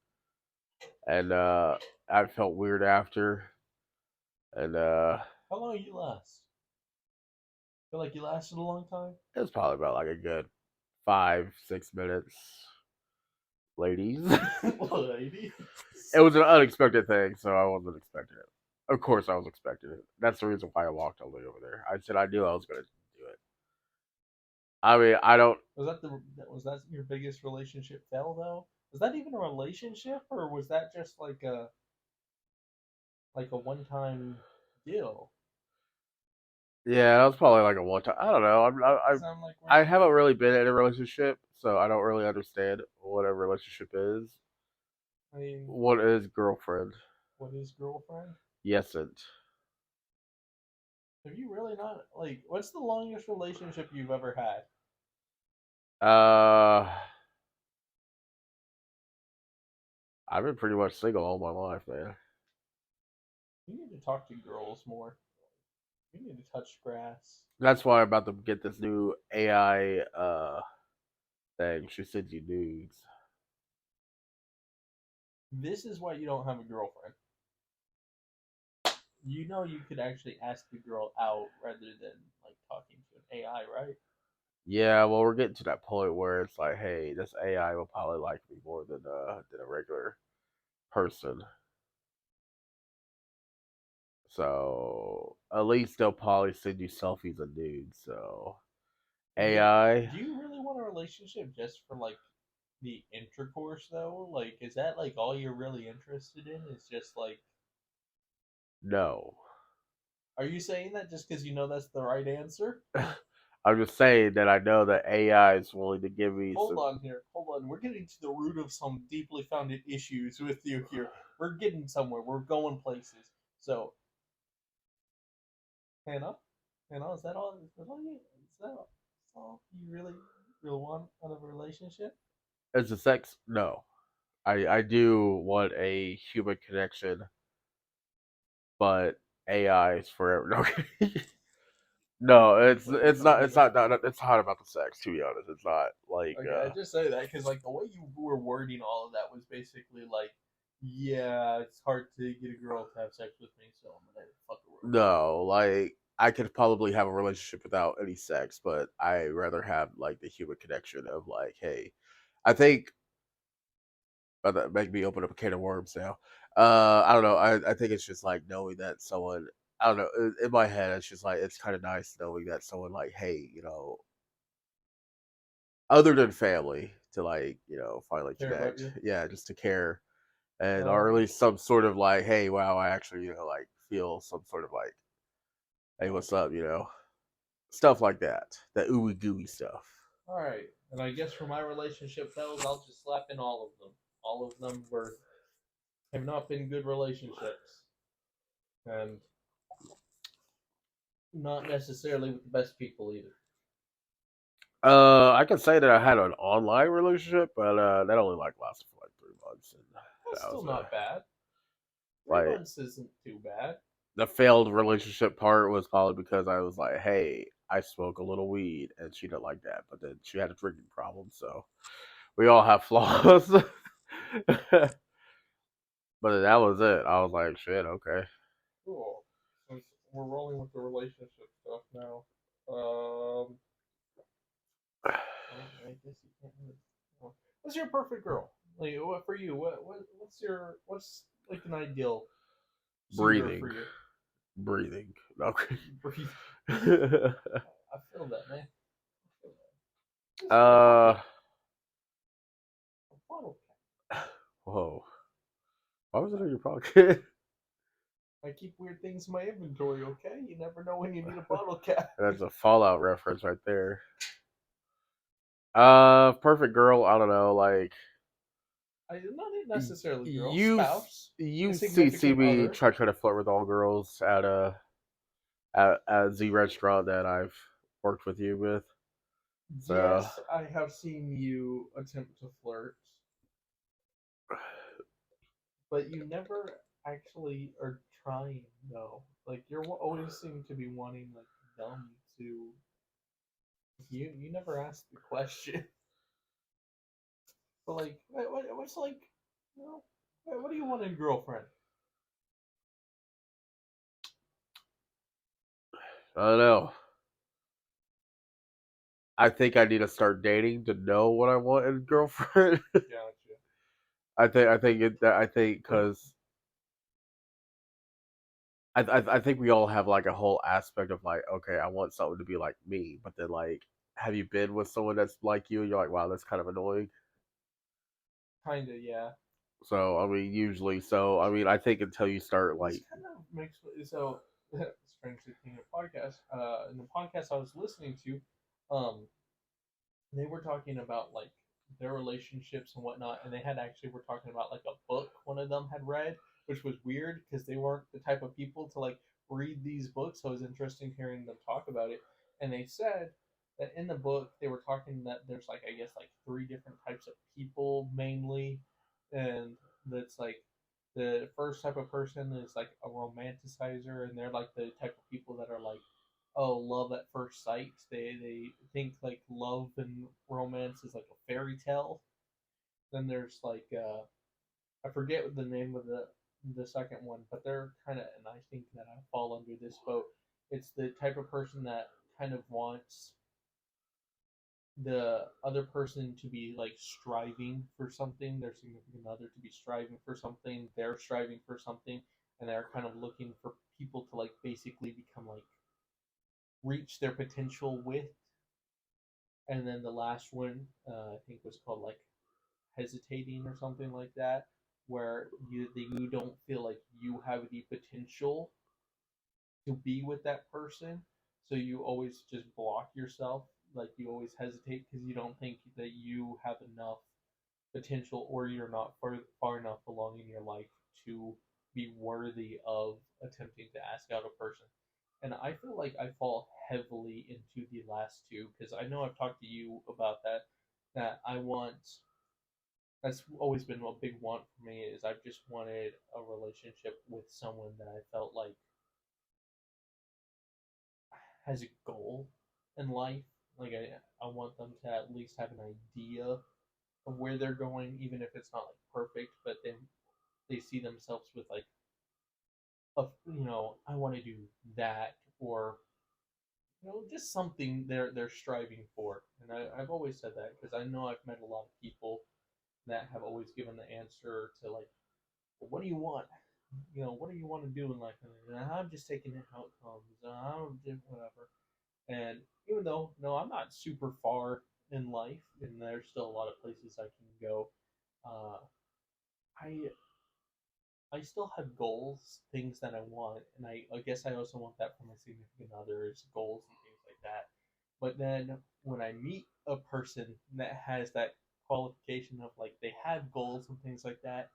and I felt weird after. And how long did you last? Feel like you lasted a long time? It was probably about like a good 5-6 minutes. Ladies. Ladies. It was an unexpected thing, so I wasn't expecting it. Of course I was expecting it. That's the reason why I walked all the way over there. I said I knew I was gonna do it. I mean, I don't. Was that your biggest relationship fail though? Was that even a relationship, or was that just like a one time deal? Yeah, that was probably like a one time. I don't know. Cause I'm like, I haven't really been in a relationship, so I don't really understand what a relationship is. I mean, What is girlfriend? what is girlfriend? Yesn't. Have you really not like? What's the longest relationship you've ever had? Uh, I've been pretty much single all my life, man. You need to talk to girls more. You need to touch grass. That's why I'm about to get this new AI thing. She sends you nudes. This is why you don't have a girlfriend. You know you could actually ask the girl out rather than like talking to an AI, right? Yeah, well, we're getting to that point where it's like, hey, this AI will probably like me more than a regular person. So at least they'll probably send you selfies of nudes. So Yeah. AI, Do you really want a relationship just for like the intercourse though? Like, is that like all you're really interested in? Is just like, no. are you saying that just because you know that's the right answer? I'm just saying that I know that AI is willing to give me Hold some. on here. Hold on. We're getting to the root of some deeply founded issues with you here. We're getting somewhere. We're going places. So, Hannah, Hannah, is that all? Is that all you really want out of a relationship? Is the sex? No. I do want a human connection, but AI is forever. No, no, it's not. It's not about the sex. To be honest, it's not like. Okay, I just say that because like the way you were wording all of that was basically like, yeah, it's hard to get a girl to have sex with me, so I'm gonna fuck her real quick. No, like I could probably have a relationship without any sex, but I rather have like the human connection of like, hey, I think that make me open up a can of worms now. I don't know. I think it's just like knowing that someone. I don't know. In my head, it's just like it's kind of nice knowing that someone like, hey, other than family, to like finally Care about connect. you. Yeah, just to care and or at Um, least some sort of like, hey, wow, I actually like feel some sort of like, hey, what's up, stuff like that, that ooey gooey stuff. all right, and I guess for my relationship fellas, I'll just slap in all of them. All of them were have not been good relationships, and not necessarily with the best people either. I can say that I had an online relationship, but that only like lasted for like 3 months, and That's that still was not bad. Three like months isn't too bad. the failed relationship part was probably because I was like, hey, I smoke a little weed, and she didn't like that, but then she had a drinking problem, so we all have flaws. But that was it. I was like, shit, okay. Cool. Since we're rolling with the relationship stuff now, um, I guess you can't really. What's your perfect girl? Like, what for you? What's like an ideal suitor Breathing, for you? breathing. Okay. Breathe. I feel that, man. I feel that. Just a uh, bottle whoa. Why was it in your pocket? cap. I keep weird things in my inventory. Okay, you never know when you need a bottle cap. That's a Fallout reference right there. Perfect girl. I don't know. Like Not necessarily girl, you, spouse, a you see significant me other. try to flirt with all girls at the restaurant that I've worked with you with. So Yes, I have seen you attempt to flirt, but you never actually are trying though. Like you're always seem to be wanting like them to. You never ask the question. But like, what's like, you know, what do you want in a girlfriend? I don't know. I think I need to start dating to know what I want in a girlfriend. Gotcha. I think But because I think we all have like a whole aspect of like, okay, I want someone to be like me, but then like, have you been with someone that's like you? And you're like, wow, that's kind of annoying. Kind of, yeah. So I mean, usually, I think until you start This like, kind of makes so strangely thinking of podcast. In the podcast I was listening to, um, they were talking about like their relationships and whatnot, and they had actually were talking about like a book one of them had read, which was weird because they weren't the type of people to like read these books. So it was interesting hearing them talk about it. And they said that in the book they were talking that there's like I guess like three different types of people mainly, and that's like the first type of person is like a romanticizer, and they're like the type of people that are like oh love at first sight. They think like love and romance is like a fairy tale. Then there's like I forget what the name of the second one, but they're kind of, and I think that I fall under this boat. It's the type of person that kind of wants the other person to be like striving for something, their significant other to be striving for something, they're striving for something, and they're kind of looking for people to like basically become like reach their potential with. And then the last one I think was called like hesitating or something like that, where you don't feel like you have the potential to be with that person, so you always just block yourself. Like you always hesitate because you don't think that you have enough potential, or you're not far enough along in your life to be worthy of attempting to ask out a person. And I feel like I fall heavily into the last two because I know I've talked to you about that. That I want. That's always been a big want for me. Is I've just wanted a relationship with someone that I felt like has a goal in life. Like I want them to at least have an idea of where they're going, even if it's not like perfect. But then they see themselves with like I want to do that, or just something they're striving for. And I've always said that because I know I've met a lot of people that have always given the answer to like, well, what do you want? What do you want to do in life? And I'm just taking it how it comes. I'm just whatever. And even though no, I'm not super far in life, and there's still a lot of places I can go. Uh, I I still have goals, things that I want, and I guess I also want that from my significant others, goals and things like that. But then when I meet a person that has that qualification of like they have goals and things like that,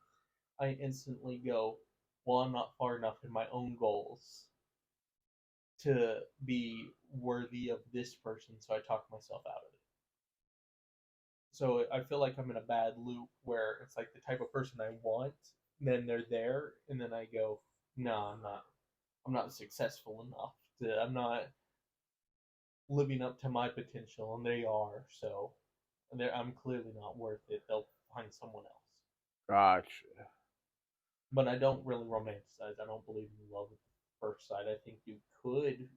I instantly go, well, I'm not far enough in my own goals to be worthy of this person, so I talk myself out of it. So I feel like I'm in a bad loop where it's like the type of person I want, then they're there, and then I go, no, I'm not. I'm not successful enough. I'm not living up to my potential, and they are. So I'm clearly not worth it. They'll find someone else. gotcha. But I don't really romanticize. I don't believe in love at first sight. I think you could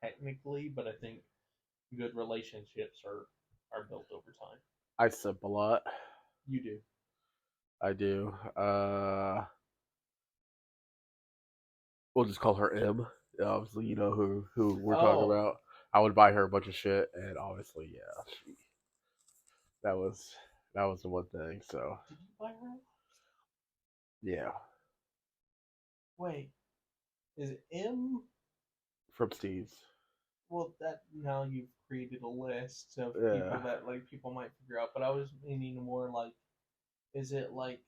technically, but I think good relationships are built over time. I sip a lot. You do. I do. We'll just call her M. Obviously, you know who we're talking Oh, about. I would buy her a bunch of shit, and obviously, yeah, that was that was the one thing. So did you buy her? yeah, Wait, is it M? from Steve's. Well, that now you've created a list of Yeah. people that like people might figure out. But I was meaning more like, is it like?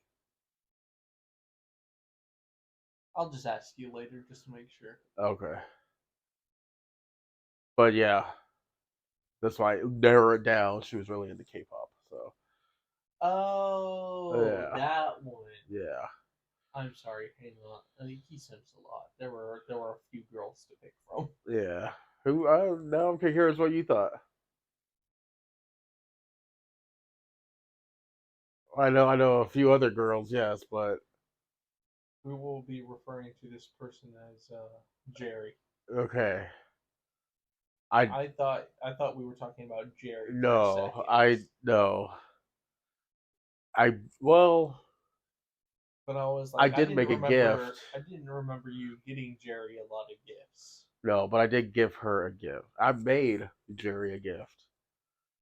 I'll just ask you later just to make sure. Okay. But yeah, that's why I narrowed it down. She was really into K-pop. So Oh, yeah, that one. yeah. I'm sorry, hang on. He simps a lot. There were a few girls to pick from. Yeah. Who? Now I'm curious what you thought. I know a few other girls, yes, but We will be referring to this person as Jerry. okay. I I thought we were talking about Jerry for a no, second, I no, I well, but I was I like, did make a gift. I didn't remember you getting Jerry a lot of gifts. No, but I did give her a gift. I made Jerry a gift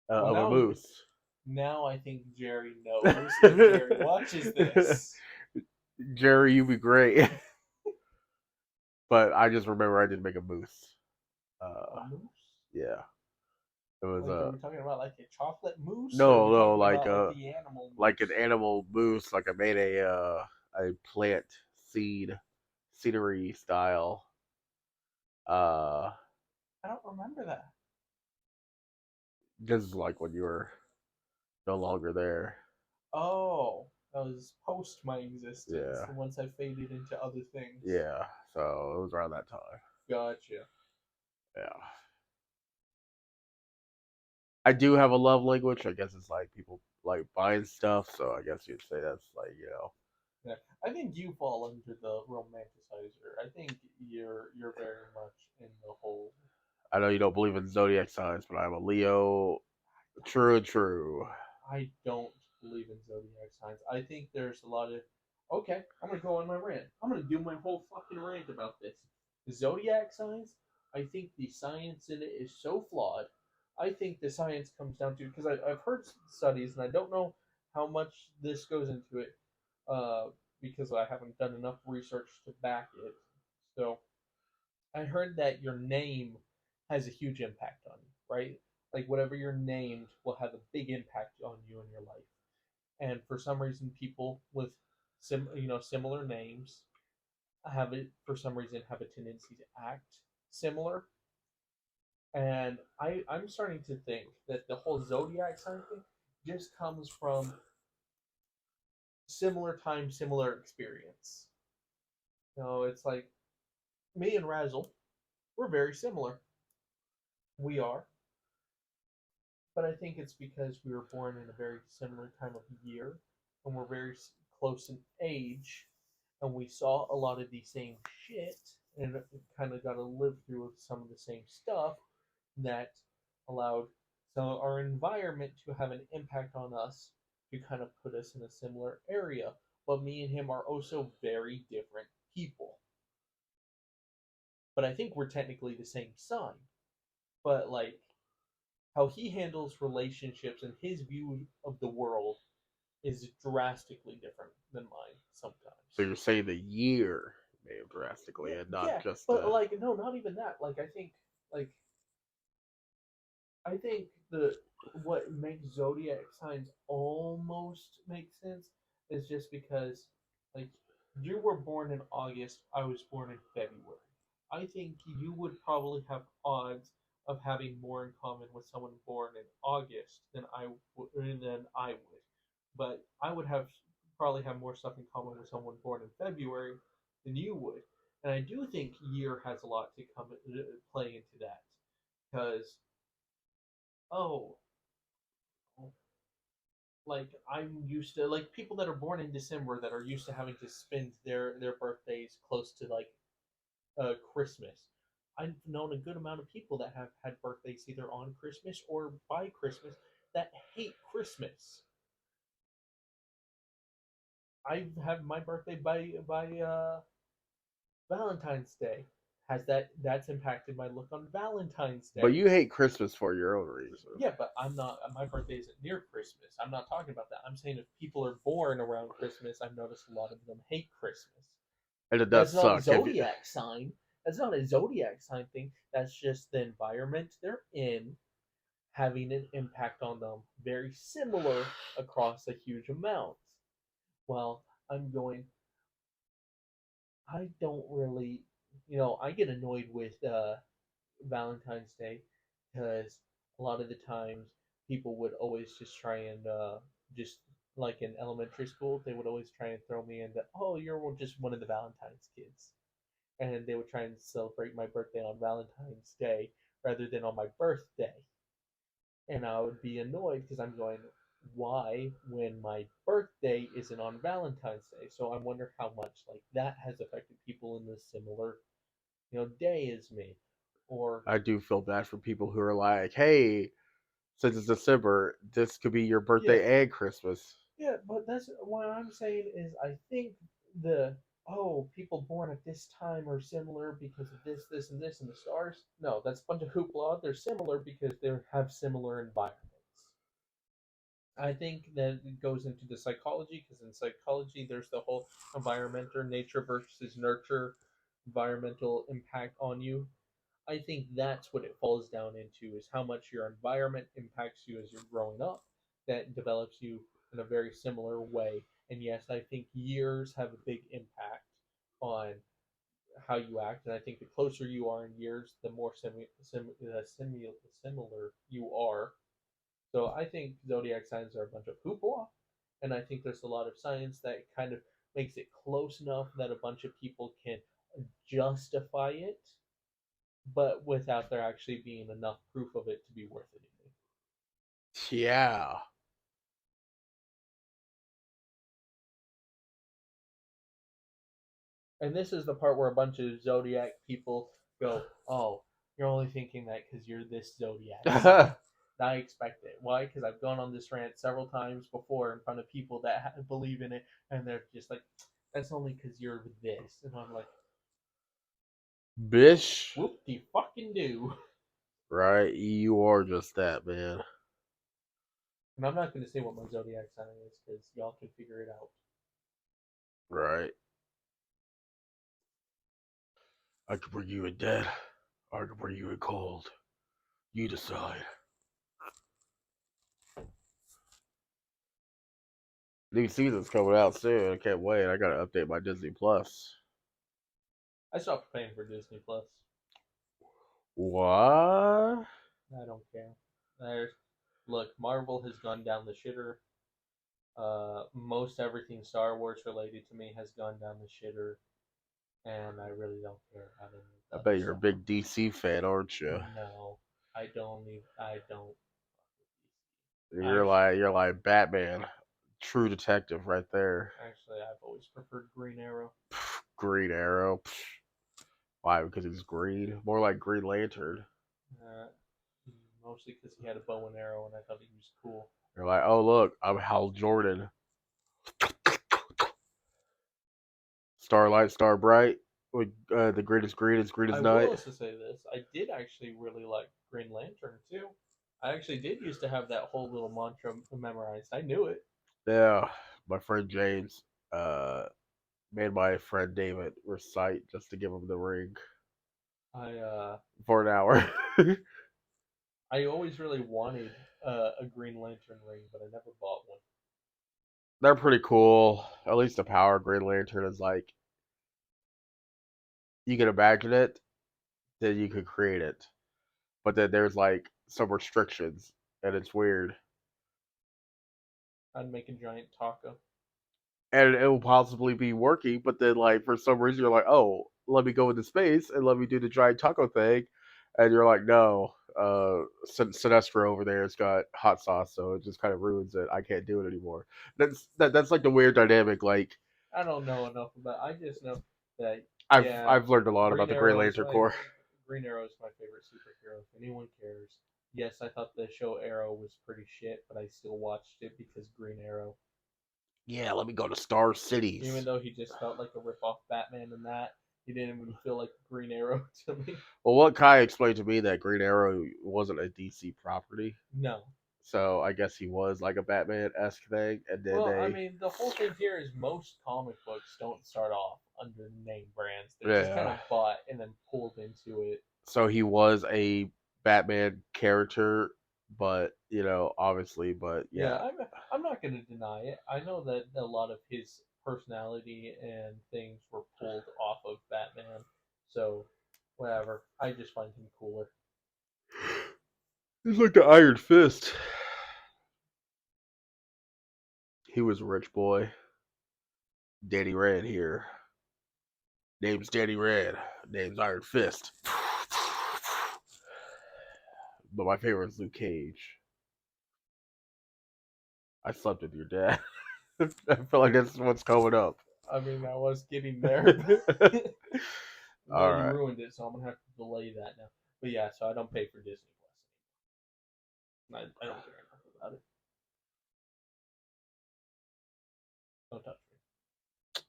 Well, of a moose. Now I think Jerry knows if Jerry watches this. Jerry, you'd be great. But I just remember I did make a moose. A Uh, moose? yeah, it was Like, are we talking about like a chocolate moose, or are we no, talking about like the animal like moose? an animal moose. Like I made a plant scenery style. Uh, I don't remember that. this is like when you were no longer there. Oh, that was post my existence. Yeah, Once I faded into other things. yeah. So it was around that time. Gotcha. Yeah. I do have a love language. I guess it's like people like buying stuff. So I guess you'd say that's like Yeah, I think you fall under the romanticizer. I think you're very much in the whole. I know you don't believe in zodiac signs, but I'm a Leo. True and true. I don't believe in zodiac signs. I think there's a lot of. Okay, I'm gonna go on my rant. I'm gonna do my whole fucking rant about this. The zodiac signs. I think the science in it is so flawed. I think the science comes down to because I've heard studies and I don't know how much this goes into it uh, because I haven't done enough research to back it. So I heard that your name has a huge impact on you, right? Like whatever you're named will have a big impact on you in your life. And for some reason, people with similar names have it for some reason have a tendency to act similar. And I'm starting to think that the whole zodiac sign thing just comes from similar time, similar experience. It's like me and Razzle, we're very similar. We are. But I think it's because we were born in a very similar time of year and we're very close in age and we saw a lot of the same shit and kind of got to live through some of the same stuff that allowed our environment to have an impact on us to kind of put us in a similar area. But me and him are also very different people. But I think we're technically the same sign. But like how he handles relationships and his view of the world is drastically different than mine So sometimes. you're saying the year may have drastically, Yeah, and not yeah, just but like no, not even that. Like I think the what makes zodiac signs almost make sense is just because like you were born in August, I was born in February. I think you would probably have odds of having more in common with someone born in August than I would. But I would have probably have more stuff in common with someone born in February than you would. And I do think year has a lot to come play into that because oh, like I'm used to like people that are born in December that are used to having to spend their birthdays close to like Christmas. I've known a good amount of people that have had birthdays either on Christmas or by Christmas that hate Christmas. I've had my birthday by Valentine's Day. That's impacted my look on Valentine's but Day? you hate Christmas for your own reason, Yeah, but I'm not. My birthday isn't near Christmas. I'm not talking about that. I'm saying if people are born around Christmas, I've noticed a lot of them hate Christmas. and it does That's not a suck. If you, zodiac sign. That's not a zodiac sign thing. That's just the environment they're in having an impact on them, very similar across a huge amount. Well, I'm going. I don't really, I get annoyed with Valentine's Day because a lot of the times people would always just try and just like in elementary school, they would always try and throw me in that, oh, you're just one of the Valentine's kids. And they would try and celebrate my birthday on Valentine's Day rather than on my birthday. And I would be annoyed because I'm going, why when my birthday isn't on Valentine's Day? So I wonder how much like that has affected people in the similar, day as me. Or I do feel bad for people who are like, hey, since it's December, this could be your yeah, birthday and Christmas. yeah, but that's what I'm saying is I think the people born at this time are similar because of this, this, and this, and the stars. No, that's a bunch of hoopla. They're similar because they have similar environments. I think that it goes into the psychology because in psychology there's the whole environmental nature versus nurture, environmental impact on you. I think that's what it falls down into is how much your environment impacts you as you're growing up that develops you in a very similar way. And yes, I think years have a big impact on how you act, and I think the closer you are in years, the more similar you are. So I think zodiac signs are a bunch of hoopla, and I think there's a lot of science that kind of makes it close enough that a bunch of people can justify it, but without there actually being enough proof of it to be worth anything. Yeah. And this is the part where a bunch of zodiac people go, "Oh, you're only thinking that because you're this zodiac sign." I expect it. Why? Because I've gone on this rant several times before in front of people that believe in it, and they're just like, "That's only because you're this," and I'm like, Bish. "Whoop de fucking do." Right? You are just that, man. And I'm not going to say what my zodiac sign is because y'all can figure it out. Right. I could bring you in dead. I could bring you in cold. You decide. New season's coming out soon. I can't wait. I gotta update my Disney Plus. I stopped paying for Disney Plus. What? I don't care. There's look, Marvel has gone down the shitter. Most everything Star Wars related to me has gone down the shitter, and I really don't care about any I of the bet other you're a stuff. big DC fan, aren't you? No, I don't. I don't. You're like Batman, true detective right there. Actually, I've always preferred Green Arrow. Green Arrow. Why? Because he's green. More like Green Lantern. Uh, Mostly because he had a bow and arrow, and I thought he was cool. You're like, oh look, I'm Hal Jordan. Starlight, Star Bright. With the greatest green is green I as will night. also say this: I did actually really like Green Lantern too. I actually did used to have that whole little mantra memorized. I knew it. Yeah, my friend James made my friend David recite just to give him the ring I for an hour. I always really wanted a Green Lantern ring, but I never bought one. They're pretty cool. At least the power of Green Lantern is like you can imagine it, then you could create it. But then there's like some restrictions, and it's weird. I'd make a giant taco. And it will possibly be working, but then like for some reason you're like, oh, let me go into space and let me do the giant taco thing, and you're like, no, Sinestro over there has got hot sauce, so it just kind of ruins it. I can't do it anymore. That's like the weird dynamic. Like I don't know enough about. I just know that I've yeah, I've learned a lot about Green the Green Arrow is Lantern my Corps. Green Arrow is my favorite superhero. If anyone cares, yes, I thought the show Arrow was pretty shit, but I still watched it because Green Arrow. Yeah, let me go to Star Even Cities. though he just felt like a rip-off Batman in that, he didn't even feel like Green Arrow to me. Well, what Kai explained to me that Green Arrow wasn't a DC property, No. so I guess he was like a Batman esque thing, and then Well, I they mean, the whole thing here is most comic books don't start off under name brands. They're just kind yeah. of bought and then pulled into it. So he was a Batman character, but obviously, but Yeah, yeah, I'm not going to deny it. I know that a lot of his personality and things were pulled off of Batman. So, whatever. I just find him cooler. he's like the Iron Fist. He was a rich boy. Danny Rand here. Name's Danny Rand. Name's Iron Fist. But my favorite is Luke Cage. I slept with your dad. I feel like that's what's coming up. I mean, I was getting there, but All you right. ruined it, so I'm going to have to delay that now. But yeah, so I don't pay for Disney Plus. I don't care enough about it. Don't touch me.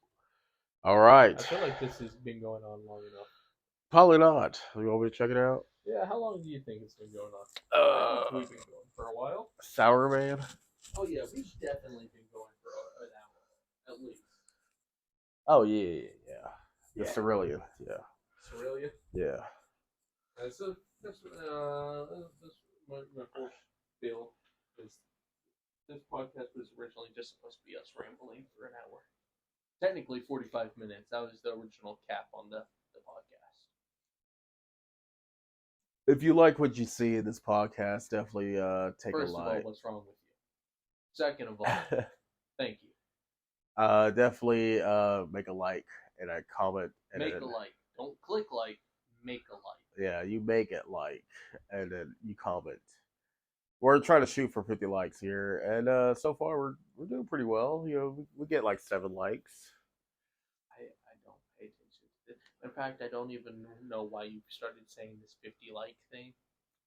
All right. I feel like this has been going on long enough. Probably not. You want me to check it out? Yeah, how long do you think it's been going on? I think Uh, we've been going for a while. Sour Man. Oh yeah, we've definitely been going for an hour at least. Oh yeah. The Yeah. Cerealia, yeah. Australia. Yeah. So that's my whole spiel. Is this podcast was originally just supposed to be us rambling for an hour. Technically 45 minutes. That was the original cap on the podcast. If you like what you see in this podcast, definitely take First a of all, like. what's wrong with you? Second of all, thank you. Definitely make a like and a comment. And Make then, a like. Don't click like. Make a like. yeah, you make it like, and then you comment. We're trying to shoot for 50 likes here, and so far we're doing pretty well. You know, we get like 7 likes. I don't pay attention to this. In fact, I don't even know why you started saying this 50 like thing.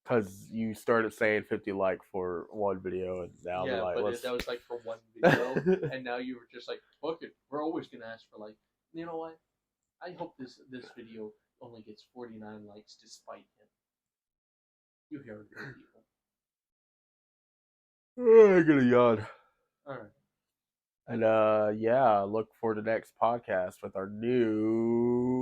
Because you started saying 50 like for one video, and now Yeah, like, but let's... that was like for one video, and now you were just like, fuck it, we're always gonna ask for like. You know what? I hope this video only gets 49 likes despite him. You hear it, people. I get a yawn. All right. And yeah, look for the next podcast with our new